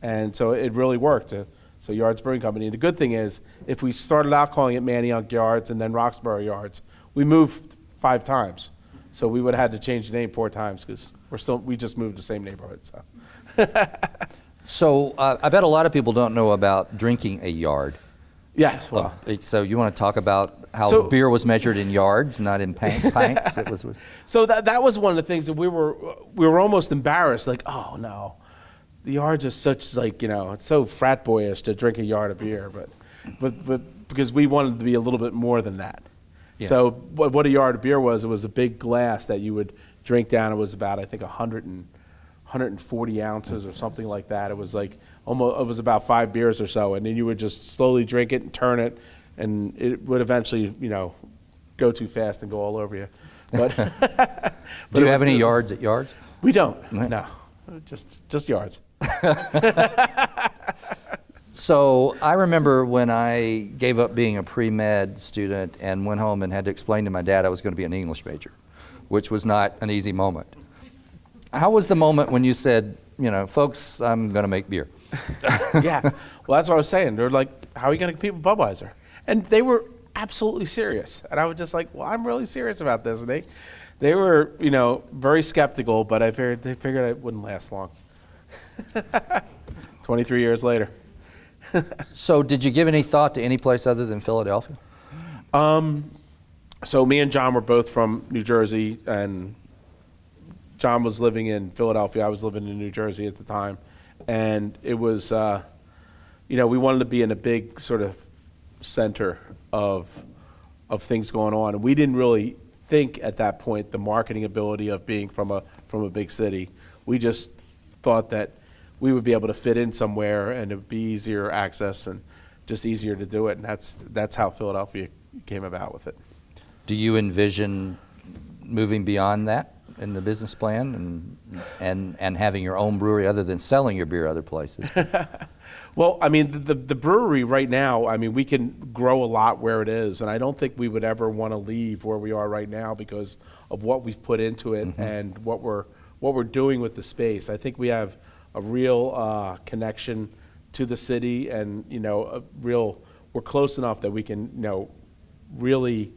[SPEAKER 2] And so it really worked. So Yards Brewing Company. And the good thing is, if we started out calling it Manayunk Yards and then Roxborough Yards, we moved 5 times. So we would have had to change the name 4 times because we just moved the same neighborhood. So.
[SPEAKER 1] So I bet a lot of people don't know about drinking a yard.
[SPEAKER 2] Yes. Well.
[SPEAKER 1] So you want to talk about how beer was measured in yards, not in pints?
[SPEAKER 2] So that was one of the things that we were almost embarrassed. Like, oh no, the yards are such it's so frat boyish to drink a yard of beer, but because we wanted to be a little bit more than that. Yeah. So what a yard of beer was, it was a big glass that you would drink down. It was about, I think, 140 ounces or something like that. It was like it was about 5 beers or so, and then you would just slowly drink it and turn it, and it would eventually, go too fast and go all over you. But
[SPEAKER 1] do you have any yards at Yards?
[SPEAKER 2] We don't. No, just Yards.
[SPEAKER 1] So I remember when I gave up being a pre-med student and went home and had to explain to my dad I was going to be an English major, which was not an easy moment. How was the moment when you said, folks, I'm going to make beer?
[SPEAKER 2] Yeah. Well, that's what I was saying. They're like, how are you going to compete with Budweiser? And they were absolutely serious. And I was just like, well, I'm really serious about this. And they were, very skeptical, but they figured it wouldn't last long. 23 years later.
[SPEAKER 1] So did you give any thought to any place other than Philadelphia?
[SPEAKER 2] So me and John were both from New Jersey, and John was living in Philadelphia. I was living in New Jersey at the time. And it was, we wanted to be in a big sort of center of things going on. And we didn't really think at that point the marketing ability of being from a big city. We just thought that we would be able to fit in somewhere and it would be easier access and just easier to do it. And that's how Philadelphia came about with it.
[SPEAKER 1] Do you envision moving beyond that in the business plan and having your own brewery other than selling your beer other places?
[SPEAKER 2] Well, I mean, the brewery right now, I mean, we can grow a lot where it is, and I don't think we would ever want to leave where we are right now because of what we've put into it and what we're doing with the space. I think we have a real connection to the city, and we're close enough that we can really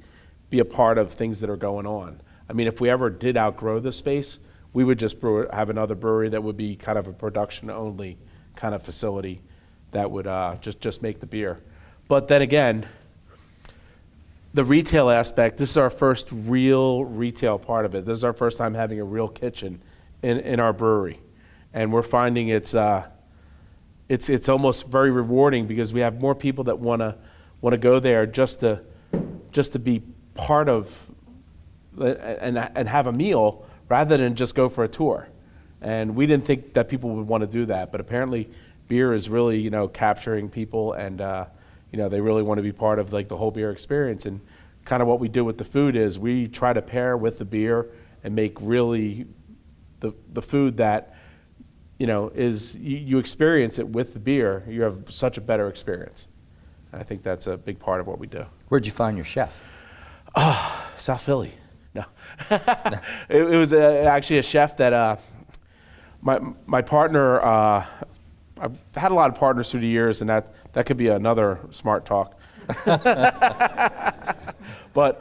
[SPEAKER 2] be a part of things that are going on. I mean, if we ever did outgrow the space, we would just have another brewery that would be kind of a production-only kind of facility that would just make the beer. But then again, the retail aspect, this is our first real retail part of it. This is our first time having a real kitchen in our brewery. And we're finding it's almost very rewarding because we have more people that want to go there just to be part of and have a meal rather than just go for a tour. And we didn't think that people would want to do that, but apparently beer is really capturing people, and they really want to be part of like the whole beer experience. And kind of what we do with the food is we try to pair with the beer and make really the food that is you experience it with the beer. You have such a better experience. And I think that's a big part of what we do.
[SPEAKER 1] Where'd you find your chef?
[SPEAKER 2] South Philly. No, it was actually a chef that my partner. I've had a lot of partners through the years, and that could be another smart talk. But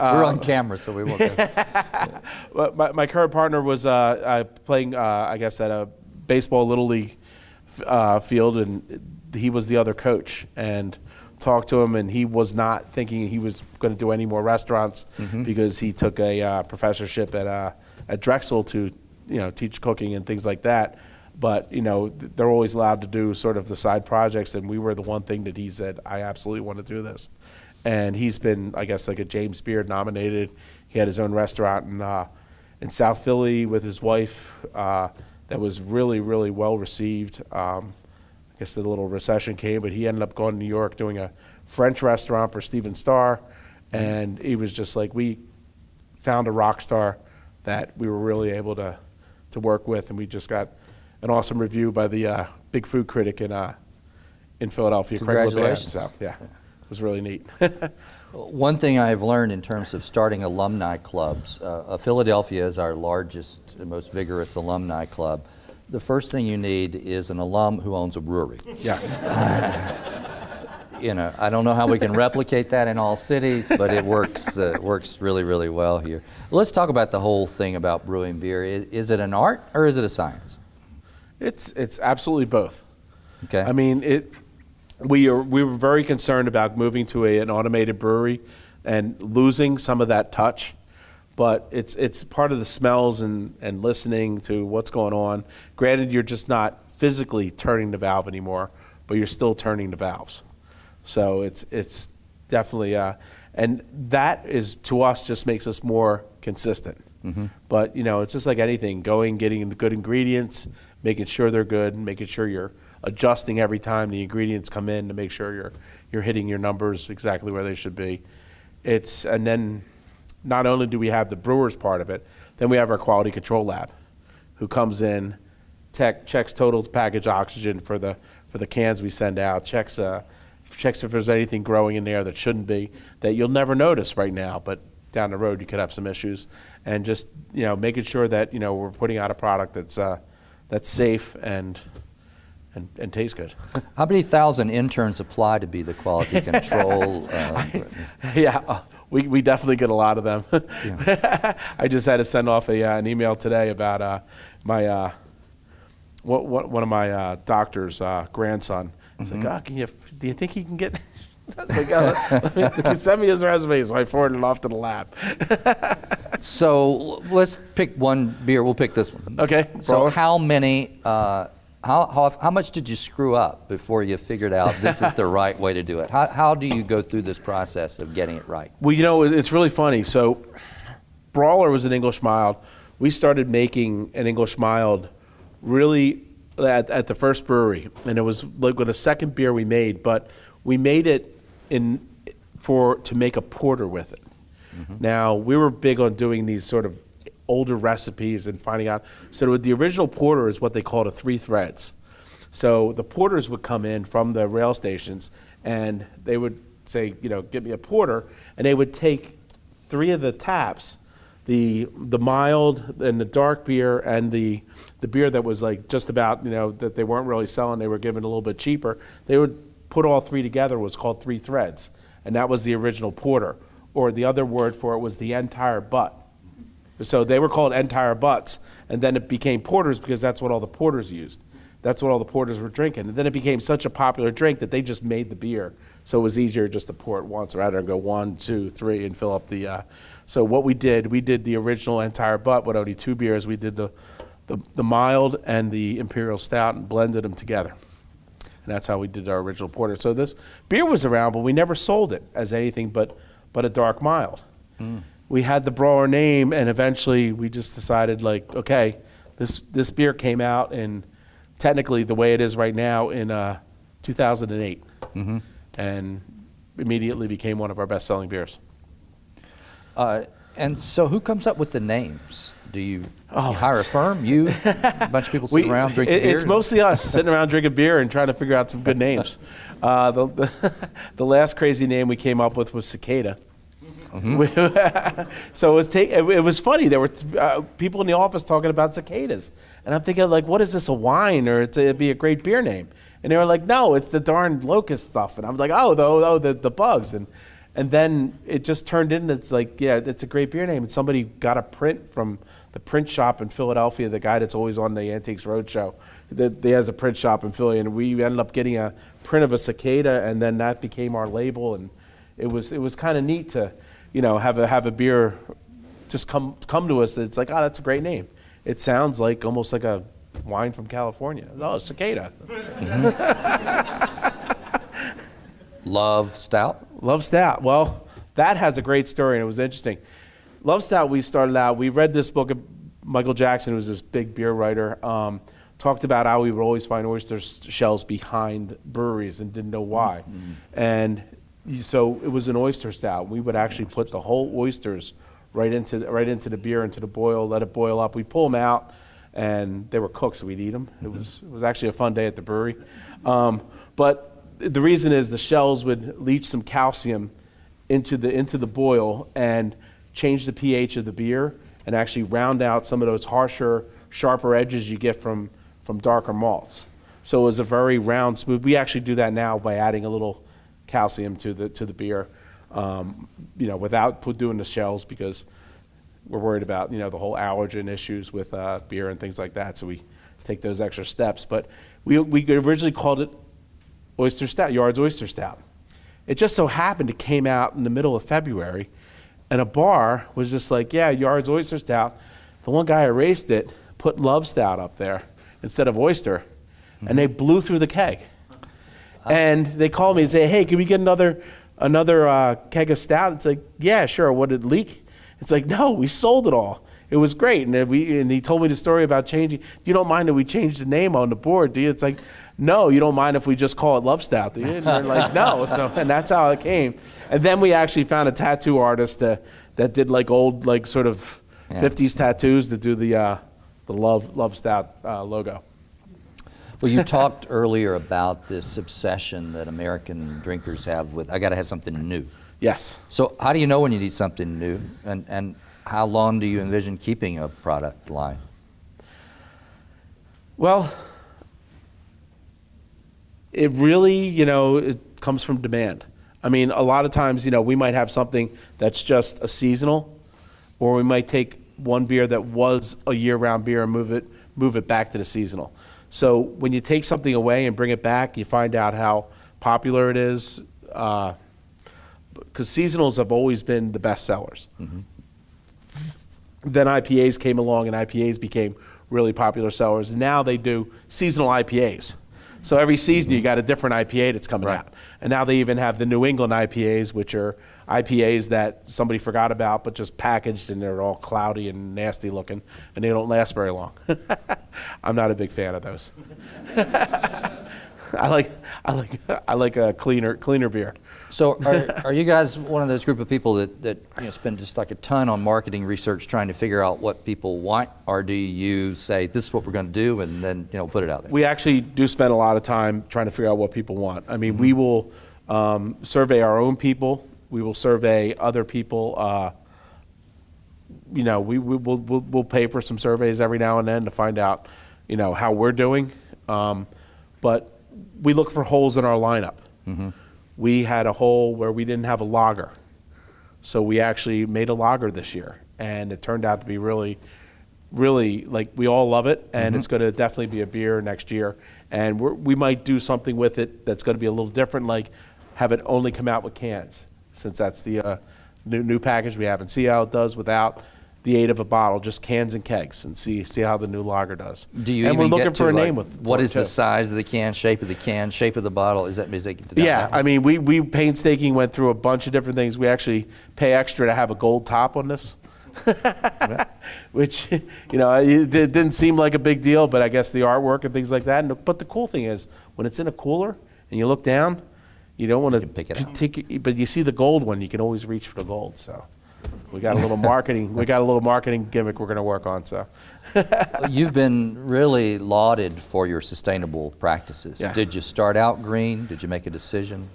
[SPEAKER 1] we're on camera, so we won't.
[SPEAKER 2] But my current partner was playing, I guess, at a baseball little league field, and he was the other coach. And talked to him, and he was not thinking he was going to do any more restaurants because he took a professorship at Drexel to teach cooking and things like that. but they're always allowed to do sort of the side projects, and we were the one thing that he said, I absolutely want to do this. And he's been, I guess, like a James Beard nominated. He had his own restaurant in South Philly with his wife that was really, really well received. I guess the little recession came, but he ended up going to New York doing a French restaurant for Steven Starr, and he was just like, we found a rock star that we were really able to work with, and we just got an awesome review by the big food critic in Philadelphia, Craig LeBand. So yeah, it was really neat.
[SPEAKER 1] One thing I've learned in terms of starting alumni clubs, Philadelphia is our largest and most vigorous alumni club. The first thing you need is an alum who owns a brewery.
[SPEAKER 2] Yeah.
[SPEAKER 1] I don't know how we can replicate that in all cities, but it works really, really well here. Let's talk about the whole thing about brewing beer. Is it an art or is it a science?
[SPEAKER 2] It's absolutely both.
[SPEAKER 1] Okay.
[SPEAKER 2] I mean, we were very concerned about moving to an automated brewery and losing some of that touch, but it's part of the smells and listening to what's going on. Granted, you're just not physically turning the valve anymore, but you're still turning the valves. So it's definitely, and that is, to us, just makes us more consistent. Mm-hmm. But, it's just like anything, getting the good ingredients, making sure they're good, and making sure you're adjusting every time the ingredients come in to make sure you're hitting your numbers exactly where they should be. And then not only do we have the brewers part of it, then we have our quality control lab who comes in, checks total package oxygen for the cans we send out, checks if there's anything growing in there that shouldn't be, that you'll never notice right now, but down the road you could have some issues. And just, making sure that, we're putting out a product that's safe and tastes good.
[SPEAKER 1] How many thousand interns apply to be the quality control?
[SPEAKER 2] We definitely get a lot of them.
[SPEAKER 1] Yeah.
[SPEAKER 2] I just had to send off an email today about my one of my doctor's grandson. He's like, do you think he can get? I was like, send me his resume, so I forwarded it off to the lab.
[SPEAKER 1] So let's pick one beer. We'll pick this one.
[SPEAKER 2] Okay.
[SPEAKER 1] So how many? How much did you screw up before you figured out this is the right way to do it? How do you go through this process of getting it right?
[SPEAKER 2] Well, it's really funny. So Brawler was an English mild. We started making an English mild really at the first brewery, and it was like with the second beer we made, but we made it to make a porter with it. Mm-hmm. Now, we were big on doing these sort of older recipes and finding out. So the original porter is what they called a 3 threads. So the porters would come in from the rail stations, and they would say, get me a porter, and they would take 3 of the taps, the mild and the dark beer and the beer that was like just about, that they weren't really selling, they were giving a little bit cheaper. They would put all 3 together, was called 3 threads, and that was the original porter. Or the other word for it was the entire butt. So they were called entire butts, and then it became porters because that's what all the porters used. That's what all the porters were drinking. And then it became such a popular drink that they just made the beer. So it was easier just to pour it once rather than go 1, 2, 3 and fill up the. So what we did the original entire butt with only 2 beers. We did the mild and the imperial stout and blended them together. And that's how we did our original porter. So this beer was around, but we never sold it as anything but a dark mild. Mm. We had the Brawler name, and eventually we just decided, like, okay, this beer came out in, technically the way it is right now, in 2008, mm-hmm. and immediately became one of our best-selling beers.
[SPEAKER 1] And so who comes up with the names? Do you hire a firm? You? A bunch of people sitting around drinking beer?
[SPEAKER 2] It's mostly us sitting around drinking beer and trying to figure out some good names. The last crazy name we came up with was Cicada. Mm-hmm. So it was funny. There were people in the office talking about cicadas, and I'm thinking, like, what is this, a wine, or it'd be a great beer name? And they were like, no, it's the darn locust stuff. And I was like, the bugs. And then it just turned into, it's like, yeah, it's a great beer name. And somebody got a print from the print shop in Philadelphia, the guy that's always on the Antiques Roadshow. He has a print shop in Philly, and we ended up getting a print of a cicada, and then that became our label. And it was kind of neat to, have a beer just come to us. It's like, that's a great name. It sounds like almost like a wine from California. Oh, cicada.
[SPEAKER 1] Love Stout?
[SPEAKER 2] Love Stout. Well, that has a great story, and it was interesting. Love Stout, we started out, we read this book of Michael Jackson, who was this big beer writer, talked about how we would always find oyster shells behind breweries and didn't know why. And so it was an oyster stout. We would actually put the whole oysters right into the beer, into the boil, let it boil up. We'd pull them out, and they were cooked, so we'd eat them. It was actually a fun day at the brewery. But the reason is the shells would leach some calcium into the boil and change the pH of the beer and actually round out some of those harsher, sharper edges you get from darker malts. So it was a very round, smooth. We actually do that now by adding a little calcium to the beer, without doing the shells, because we're worried about the whole allergen issues with beer and things like that. So we take those extra steps. But we originally called it Oyster Stout, Yards Oyster Stout. It just so happened it came out in the middle of February, and a bar was just like, yeah, Yards Oyster Stout. The one guy erased it, put Love Stout up there instead of oyster, and they blew through the keg. And they called me and say, hey, can we get another keg of stout? It's like, yeah, sure. Would it leak? It's like, no, we sold it all. It was great. And he told me the story about changing. You don't mind that we changed the name on the board, do you? It's like, no, you don't mind if we just call it Love Stout, do you? And they're like, no. And that's how it came. And then we actually found a tattoo artist that did like old, like sort of 50s tattoos to do the Love Stout logo.
[SPEAKER 1] Well, you talked earlier about this obsession that American drinkers have with, I got to have something new.
[SPEAKER 2] Yes.
[SPEAKER 1] So how do you know when you need something new, and how long do you envision keeping a product line?
[SPEAKER 2] Well, it really, it comes from demand. I mean, a lot of times, we might have something that's just a seasonal, or we might take one beer that was a year-round beer and move it back to the seasonal. So when you take something away and bring it back, you find out how popular it is, because seasonals have always been the best sellers. Then IPAs came along, and IPAs became really popular sellers. And now they do seasonal IPAs. So every season you got a different IPA that's coming out. And now they even have the New England IPAs, which are IPAs that somebody forgot about, but just packaged, and they're all cloudy and nasty looking, and they don't last very long. I'm not a big fan of those. I like a cleaner beer.
[SPEAKER 1] So are you guys one of those group of people that spend just like a ton on marketing research trying to figure out what people want, or do you say this is what we're going to do and then put it out there?
[SPEAKER 2] We actually do spend a lot of time trying to figure out what people want. I mean, we will survey our own people. We will survey other people. We'll pay for some surveys every now and then to find out, how we're doing. But we look for holes in our lineup. We had a hole where we didn't have a lager. So we actually made a lager this year, and it turned out to be really, really, like, we all love it, and it's going to definitely be a beer next year. And we might do something with it that's going to be a little different, like have it only come out with cans, since that's the new package we have, and see how it does without the aid of a bottle, just cans and kegs, and see how the new lager does.
[SPEAKER 1] Do you
[SPEAKER 2] and
[SPEAKER 1] even
[SPEAKER 2] we're looking
[SPEAKER 1] get to
[SPEAKER 2] for a name with
[SPEAKER 1] what is the
[SPEAKER 2] too.
[SPEAKER 1] size of the can, shape of the can, shape of the bottle? Is they
[SPEAKER 2] Yeah, I mean, we painstaking went through a bunch of different things. We actually pay extra to have a gold top on this, which it didn't seem like a big deal, but I guess the artwork and things like that. But the cool thing is, when it's in a cooler and you look down, you don't want to
[SPEAKER 1] pick it out.
[SPEAKER 2] But you see the gold one, you can always reach for the gold. So we got a little marketing. We got a little marketing gimmick we're going to work on. So
[SPEAKER 1] you've been really lauded for your sustainable practices.
[SPEAKER 2] Yeah.
[SPEAKER 1] Did you start out green? Did you make a decision?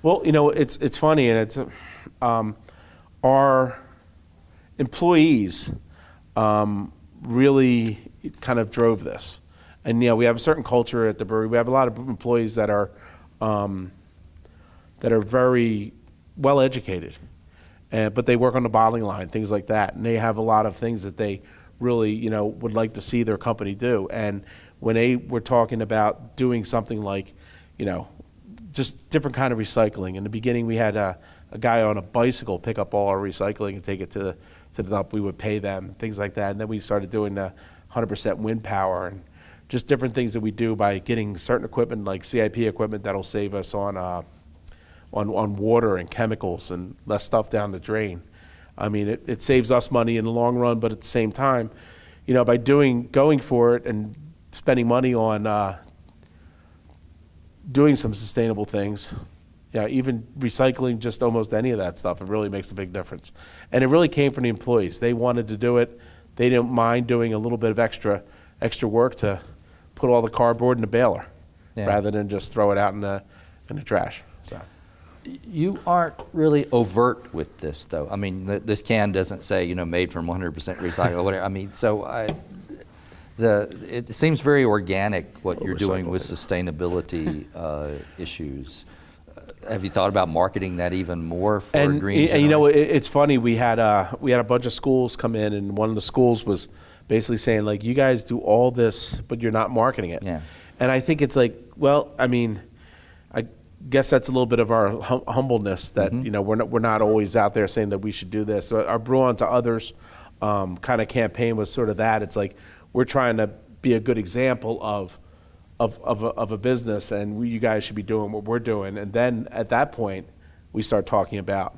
[SPEAKER 2] Well, it's funny, and it's our employees really kind of drove this. And we have a certain culture at the brewery. We have a lot of employees that are very well educated, but they work on the bottling line, things like that, and they have a lot of things that they really would like to see their company do. And when they were talking about doing something like just different kind of recycling, in the beginning we had a guy on a bicycle pick up all our recycling and take it to the dump. We would pay them, things like that, and then we started doing the 100% wind power. And just different things that we do by getting certain equipment like CIP equipment that'll save us on water and chemicals and less stuff down the drain. I mean, it saves us money in the long run, but at the same time, by going for it and spending money on doing some sustainable things, even recycling just almost any of that stuff, it really makes a big difference. And it really came from the employees. They wanted to do it. They didn't mind doing a little bit of extra work to put all the cardboard in the baler rather than just throw it out in the trash. So.
[SPEAKER 1] You aren't really overt with this, though. I mean, this can doesn't say, made from 100% recycled or whatever. I mean, it seems very organic what you're doing with sustainability issues. Have you thought about marketing that even more for green?
[SPEAKER 2] And it's funny. We had a bunch of schools come in, and one of the schools was basically saying, like, you guys do all this, but you're not marketing it. Yeah. And I think it's like, well, I mean, I guess that's a little bit of our humbleness that we're not always out there saying that we should do this. So our Brew Unto Others kind of campaign was sort of that. It's like we're trying to be a good example of a business, and you guys should be doing what we're doing. And then at that point, we start talking about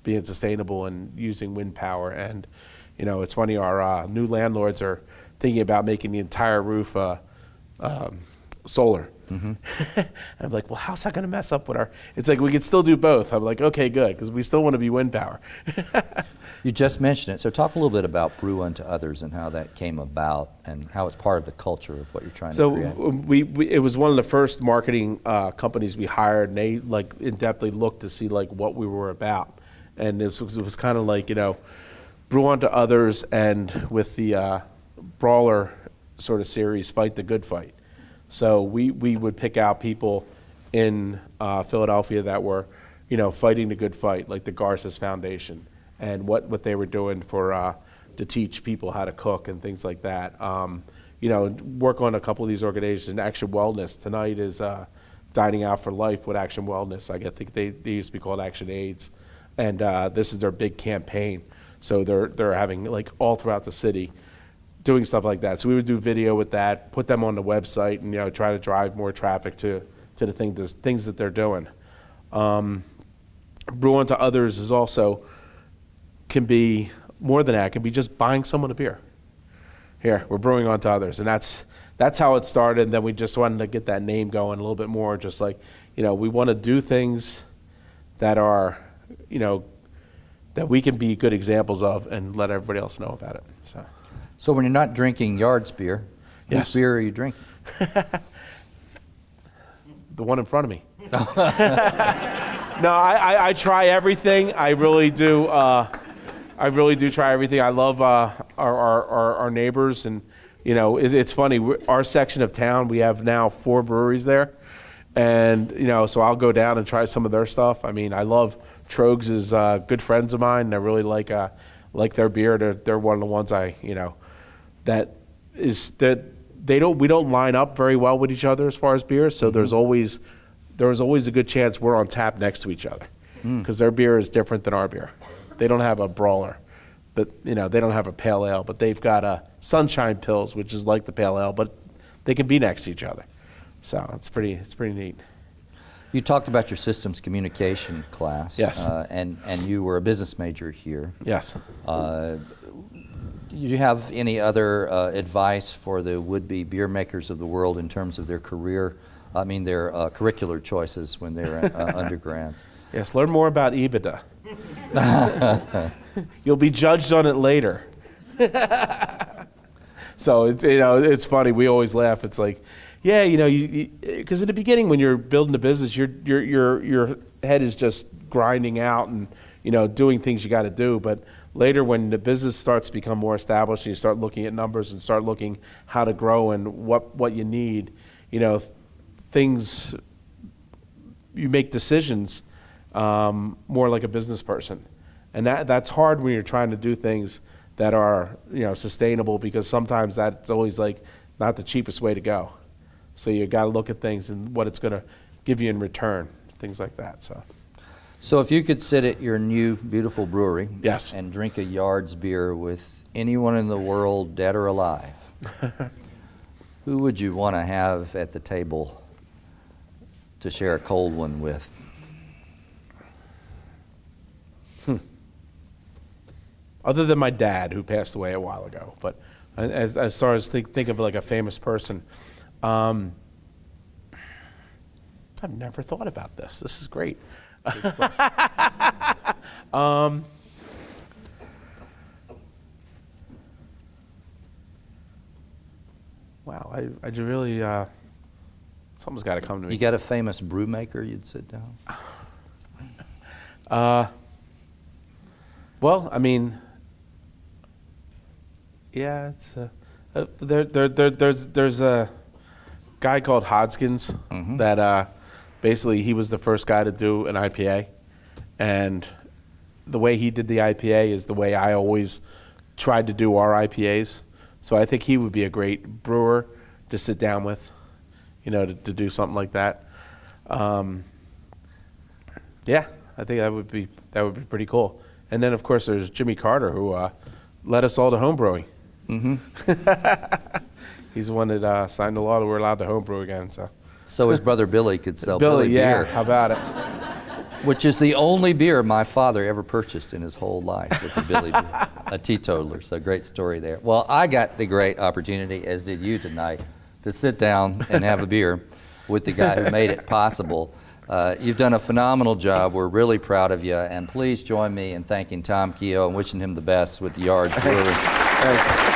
[SPEAKER 2] being sustainable and using wind power. And it's funny, our new landlords are thinking about making the entire roof solar. Mm-hmm. I'm like, well, how's that going to mess up with our? It's like we could still do both. I'm like, okay, good, because we still want to be wind power.
[SPEAKER 1] You just mentioned it, so talk a little bit about Brew Unto Others and how that came about and how it's part of the culture of what you're trying to create.
[SPEAKER 2] So it was one of the first marketing companies we hired, and they like in-depthly looked to see like what we were about, and it was kind of like Brew Unto Others, and with the Brawler sort of series, Fight the Good Fight. So we would pick out people in Philadelphia that were, fighting the good fight, like the Garcia's Foundation, and what they were doing for to teach people how to cook and things like that. Work on a couple of these organizations. Action Wellness tonight is Dining Out for Life with Action Wellness. I think they used to be called Action AIDS, and this is their big campaign. So they're having like all throughout the city, doing stuff like that. So we would do video with that, put them on the website, and try to drive more traffic to the things that they're doing. Brew Unto Others is also can be more than that. It can be just buying someone a beer. Here, we're brewing Unto Others, and that's how it started. And then we just wanted to get that name going a little bit more. Just like we want to do things that are that we can be good examples of and let everybody else know about it.
[SPEAKER 1] So when you're not drinking Yards beer,
[SPEAKER 2] yes.
[SPEAKER 1] Whose beer are you drinking?
[SPEAKER 2] The one in front of me. No, I try everything. I really do. I really do try everything. I love our neighbors, and it's funny. Our section of town, we have now 4 breweries there, and so I'll go down and try some of their stuff. I mean, I love Trogs is good friends of mine, and I really like their beer. They're one of the ones we don't line up very well with each other as far as beer, so mm-hmm. there was always a good chance we're on tap next to each other, because their beer is different than our beer. They don't have a Brawler, but they don't have a pale ale, but they've got a Sunshine Pils, which is like the pale ale, but they can be next to each other. So it's pretty neat.
[SPEAKER 1] You talked about your systems communication class.
[SPEAKER 2] Yes.
[SPEAKER 1] And you were a business major here.
[SPEAKER 2] Yes.
[SPEAKER 1] Do you have any other advice for the would-be beer makers of the world in terms of their their curricular choices when they're undergrads?
[SPEAKER 2] Yes, learn more about EBITDA. You'll be judged on it later. So it's funny. We always laugh. It's like, yeah, because in the beginning when you're building a business, your head is just grinding out and doing things you got to do. But later, when the business starts to become more established, and you start looking at numbers and start looking how to grow and what you need, things, you make decisions more like a business person, and that's hard when you're trying to do things that are sustainable, because sometimes that's always like not the cheapest way to go. So you got to look at things and what it's going to give you in return, things like that.
[SPEAKER 1] So if you could sit at your new beautiful brewery,
[SPEAKER 2] yes.
[SPEAKER 1] and drink a Yards beer with anyone in the world, dead or alive, Who would you want to have at the table to share a cold one with?
[SPEAKER 2] Other than my dad, who passed away a while ago. But as far as think of like a famous person, I've never thought about this. This is great. Wow, I just really, something's got to come to me.
[SPEAKER 1] You got a famous brew maker you'd sit down?
[SPEAKER 2] Well, I mean, yeah, it's there's a guy called Hodgkins that basically he was the first guy to do an IPA, and the way he did the IPA is the way I always tried to do our IPAs. So I think he would be a great brewer to sit down with, to do something like that. Yeah, I think that would be pretty cool. And then of course there's Jimmy Carter, who led us all to homebrewing. He's the one that signed the law that we're allowed to homebrew again.
[SPEAKER 1] So his brother Billy could sell Billy
[SPEAKER 2] yeah,
[SPEAKER 1] beer.
[SPEAKER 2] How about it?
[SPEAKER 1] Which is the only beer my father ever purchased in his whole life, was a Billy beer, a teetotaler. So great story there. Well, I got the great opportunity, as did you tonight, to sit down and have a beer with the guy who made it possible. You've done a phenomenal job. We're really proud of you. And please join me in thanking Tom Kehoe and wishing him the best with the Yards Brewing.
[SPEAKER 2] Thanks.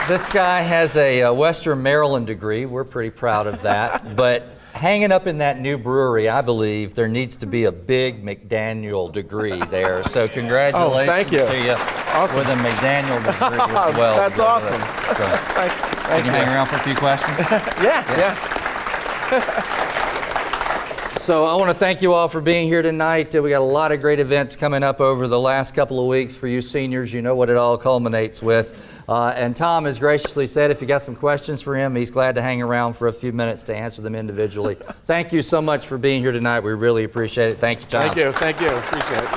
[SPEAKER 1] This guy has a Western Maryland degree. We're pretty proud of that. But hanging up in that new brewery, I believe there needs to be a big McDaniel degree there. So congratulations
[SPEAKER 2] thank you.
[SPEAKER 1] to you
[SPEAKER 2] Awesome.
[SPEAKER 1] with a McDaniel degree as well.
[SPEAKER 2] That's awesome.
[SPEAKER 1] Can you hang around for a few questions?
[SPEAKER 2] Yeah.
[SPEAKER 1] So I want to thank you all for being here tonight. We got a lot of great events coming up over the last couple of weeks for you seniors. You know what it all culminates with. And Tom has graciously said if you got some questions for him, he's glad to hang around for a few minutes to answer them individually. Thank you so much for being here tonight. We really appreciate it. Thank you, Tom.
[SPEAKER 2] Thank you. Appreciate it.